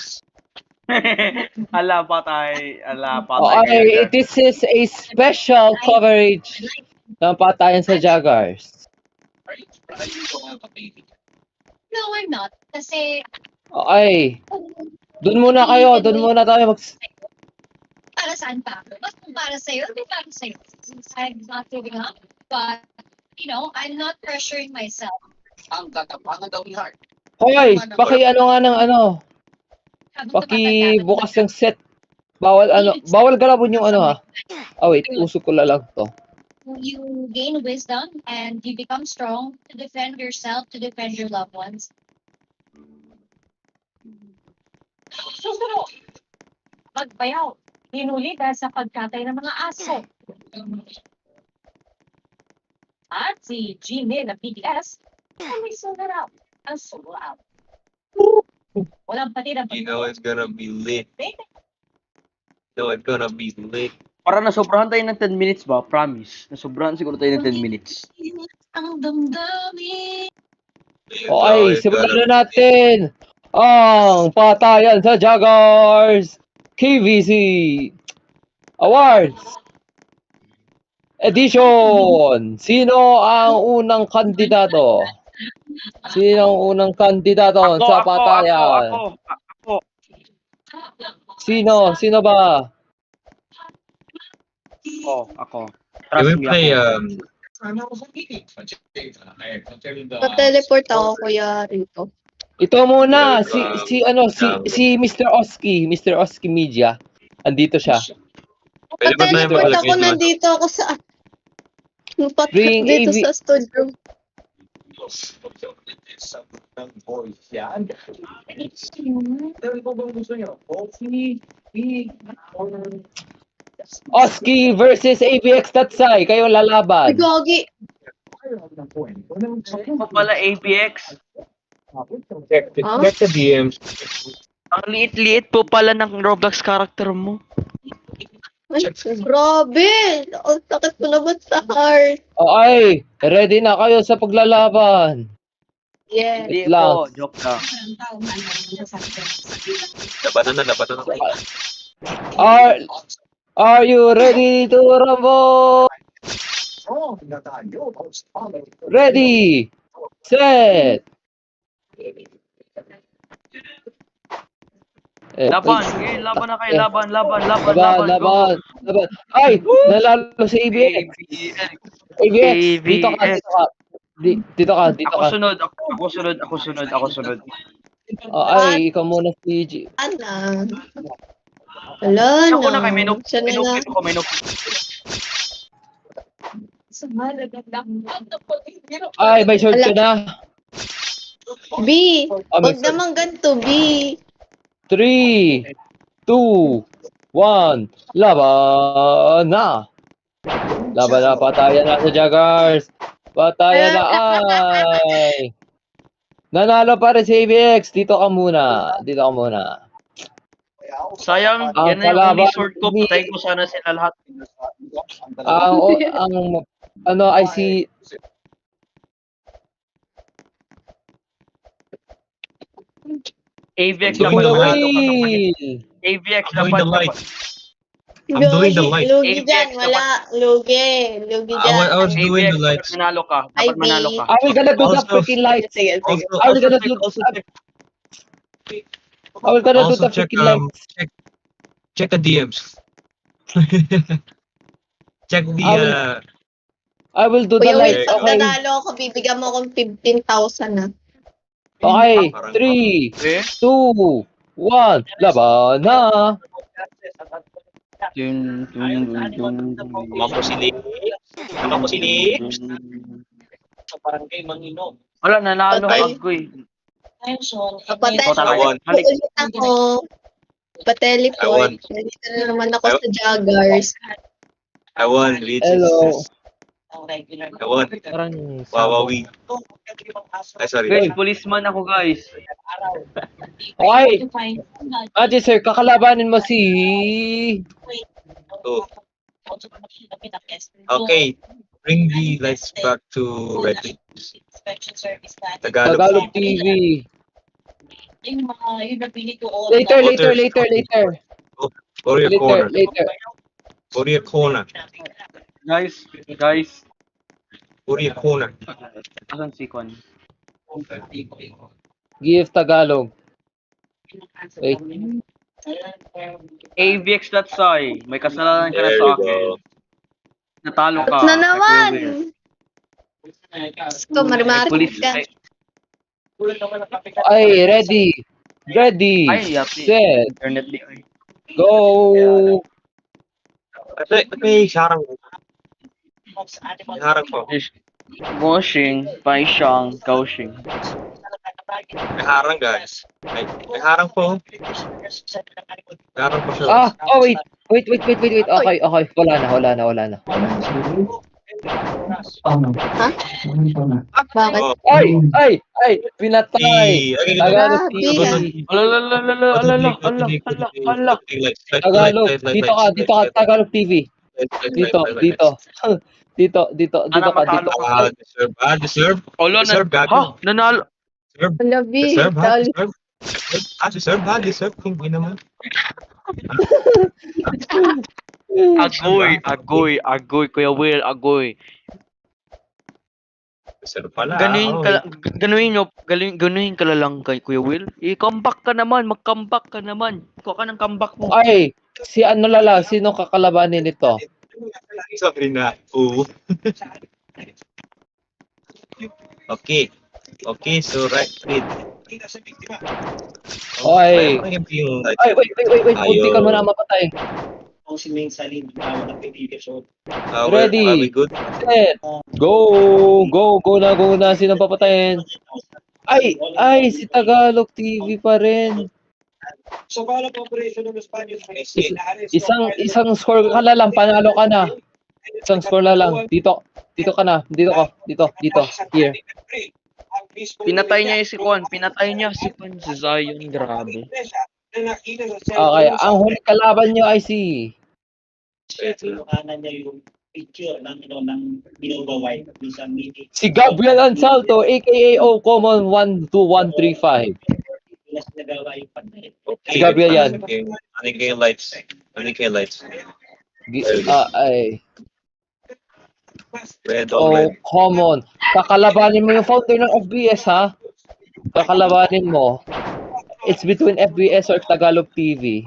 Ala patay. Okay, this is a special coverage ng patayan sa joggers. No, I'm not. Kasi, Okay. Doon muna kayo. Doon muna tayo para saan pa? Mas kung para sa'yo, di para sa'yo. Since I'm not giving up, but, you know, I'm not pressuring myself. Ang tatapangan daw ni Heart. Hoy, bukas ng set. Bawal galawin yung wait, usok ko lang to. you gain wisdom and you become strong to defend yourself, to defend your loved ones. Susunod, magbayaw. Hinuli dahil sa pagkatay ng mga aso. At si Gmail na BTS, ay may sunarap. Ang sunarap. Walang pati na You know it's gonna be lit. You know it's gonna be lit. Para nasobrahan tayo ng 10 minutes ba? Promise. Nasobrahan siguro tayo ng 10 minutes. Ang damdamin. Okay, simulan na natin ang patayan sa Jaguars KVC Awards Edition. Sino ang unang kandidato? Sino ang unang kandidato sa patayan? Ako. Sino ba? Ako. Can we Trust me, play ako. Pa-teleport ako, Kuya Rico. Ito muna si Mr. Oski Media. Andito siya. Pwede ba tayo Pa-teleport ako, mag-lagay nandito ako sa... Bring Dito AV. sa studio. Oski versus ABX Tatsai. Kayong Ay, lalaban. Gogi. Ako pala ABX. Check the DMs. Ang liit-liit po pala ng Roblox character mo. Ay, grabe. Ang sakit ko naman sa heart. Okay, ready na kayo sa paglalaban. Yeah. Hindi lang. po, joke lang. Labanan na. Are you ready to rumble? Ready, set. Laban, okay, laban na kayo, laban. Laban. Ay, nalalo si ABX. ABX, dito ka. Dito ka. Ako sunod. Ay, ikaw muna si G. Ana. Wala na. Ako na kay Minok. Siya na nga. Minok. Ay, may short ka na. B. Huwag naman ganito, B. 3, 2, 1, laban na! Laban na, patayan na sa Jaguars! Patayan na, ay! Nanalo pa rin si ABX, dito ka muna. Sayang, Ang yan na yung kalaban only sword ko. ni- Patayin ko sana sila lahat. I see, AVX Doing the laban. wheel! AVX I'm doing the laban. light. I'm doing the light. Lugi dyan, wala. Lugi dyan. I was doing the AVX, lights. manalo ka. Ay, Dapat manalo ka. Are we gonna do the Also- freaking lights? Sige. Are we gonna do Also the check freaking lights? check the DMs. Check the I will do the Kuya Will, lights, pag okay? nanalo ako, bibigyan mo akong 15,000 na. Okay, 3, 2, 1, laban na! Tama po si Nick. Parang kay Mangino. Wala, nanalo Okay. ako eh. Pa-teleport ulit ako. Pa-teleport. Nandito na naman ako sa Jaguars. I won, bitches. Hello. I won. Parang Wawawi. Ay, sorry. Guys, policeman ako guys. Okay, Ate sir, kakalabanin mo si... Oh. Okay. Bring the lights back to Reddit. Tagalog TV. Later. Go to your corner. Later. Go to your corner. Guys. Go to your corner. Asan si Con? Give Tagalog. Wait. AVX Latsay, may kasalanan ka na There sa you akin. go. Natalo ka. Na naman! I will win. Gusto, marimari Police, ka. Ay, ready. Ay, yapi. Set. Internet di ay. Go. May sarang. May harang po. Moshing, Paishang, Kaoshing. May harang, guys. May harang po. May harang po siya. Ah, oh wait. Wait. Okay. Wala na. Bakit? Oh. Ay, pinatay. Tagalog Grabe. TV. Ala. Tagalog. Dito ka, Tagalog TV. Dito. Dito ka. Deserve. Ala, Deserve, gago. ha? Nanalo. Labi. Deserve. Kung di naman. Agoy, Kuya Will, agoy. Deserve pala. Ganuhin ka lang kay Kuya Will. I-comeback ka naman, mag-comeback ka naman. Kuha ka ng comeback mo. Ay, sino kakalabanin nito? Sorry na. Oo. Okay, so right read. Ay, wait. Kunti ka muna mapatay. Ready. Are we good? Set. Go na. Sino papatayin? Ay, si Tagalog TV pa rin. Isang score ka na lang, panalo ka na. Isang score na lang. Dito ka na. Dito. Here. Pinatay niya si Juan, si Zion, grabe. Okay, ang huli kalaban niyo ay si Gabriel Ansalto, aka O Common 12135. Si Gabriel yan. Ano yung lights? Ay. Red. Common. Kakalabanin mo yung founder ng FBS, ha? Kakalabanin mo. It's between FBS or Tagalog TV.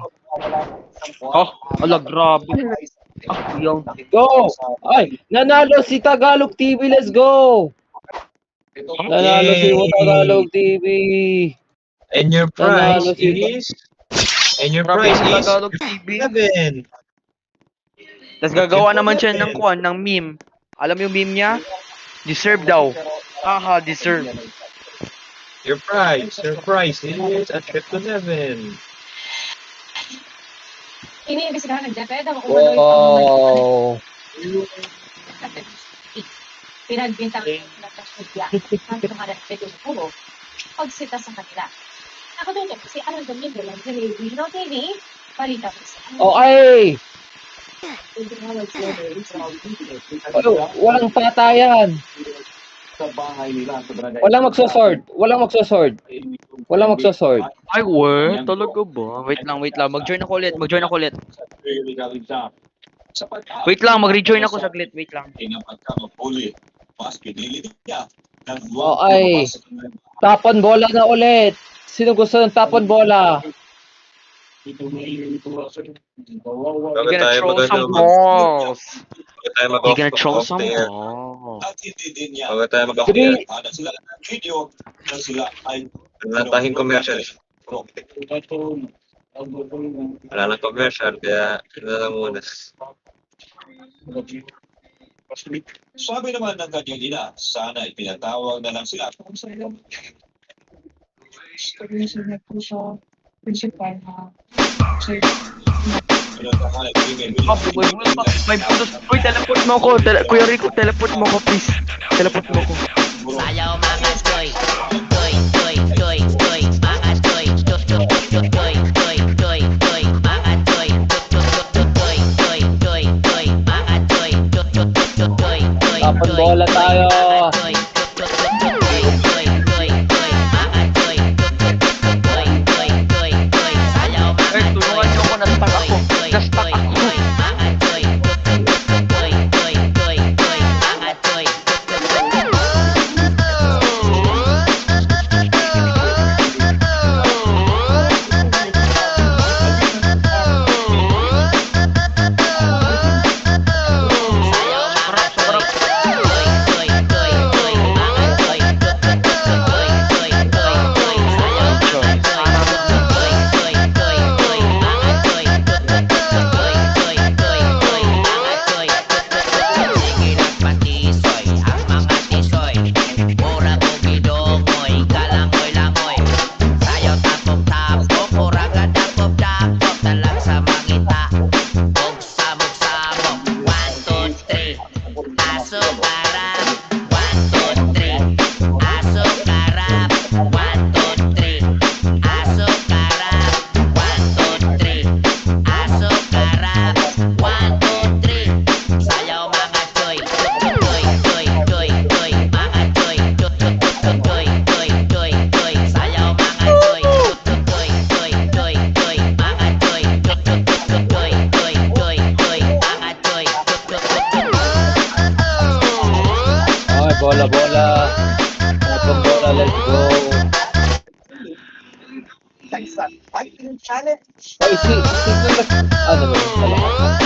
Grabe. Go! Ay, nanalo si Tagalog TV. Let's go! Nanalo si Tagalog TV. And your prize Nanalo si is Tagalog TV. 7. Tapos gagawa naman siya ng meme. Alam mo yung meme niya? Deserve daw. Haha, deserve. Your prize is at 57. Iniimbestigahan ng Jefe, daw Wow! Pinagbintang ng kasudya ang tumarap ito sa puro pagsita sa kanila. Nakatutok si Alan Domingo lang sa Rino TV, balita po sa Okay! Walang patayan. Walang magsosword. Ay, talaga ba? Wait lang. Mag-join ako ulit. Wait lang, mag-rejoin ako saglit. Wait lang. Okay. Tapon bola na ulit. Sino gusto ng tapon bola? You're gonna throw some balls. You're gonna throw some balls. Bago tayo mag-off air. Nantahin commercial. Wala nang commercial, kaya na lang muna. Sabi naman ng kanya nila, sana ipinatawag na lang sila. Uy, teleport mo ko. Kuya Rico, teleport mo ko, please. Teleport mo ko. Sayaw mga toy, toy, mga toy, mga toy, mga toy, Tapon bola tayo. Tulungan niyo ko, na-stuck ako. let's go. Texas Fighting Challenge. Oy, ano ba yun? Malakas.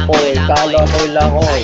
Oy, kala ko lang, oy.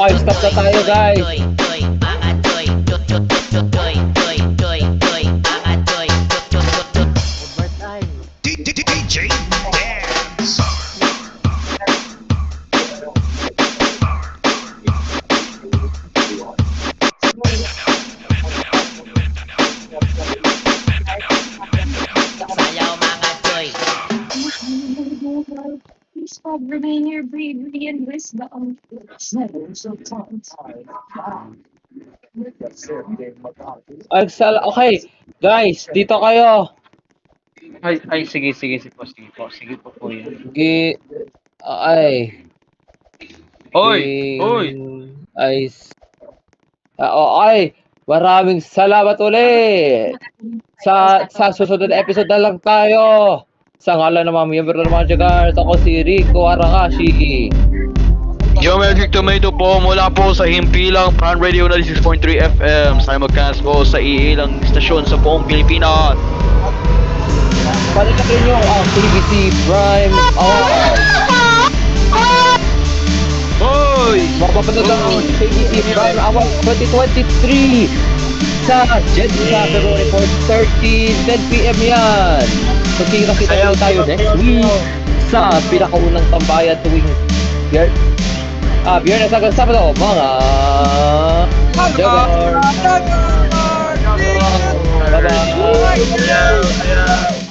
Oy, stop na tayo, guys. DJ Dance. Please God, remain your bravery and wisdom. Okay, guys, dito kayo. Ay, sige po po yun. Ay. Oy! Ay, maraming salamat ulit. Sa susunod na episode na lang tayo. Sa ngalan ng mga miyembro ng mga Jagars, ako si Rico Arakashi. Yo, Magic Tomato po mula po sa himpilang Pan Radio 96.3 FM. Simulcast po sa iilang istasyon sa buong Pilipinas. Palitakin nyo ang KBC Prime Award. Hoy! Mapapanood ang KBC Prime Award 2023 sa Jeddah, February 4, 10 p.m. yan. So, kita tayo next week sa pinakaunang tambayan tuwing Biyernes hanggang Sabado, mga Jagars. Bye-bye.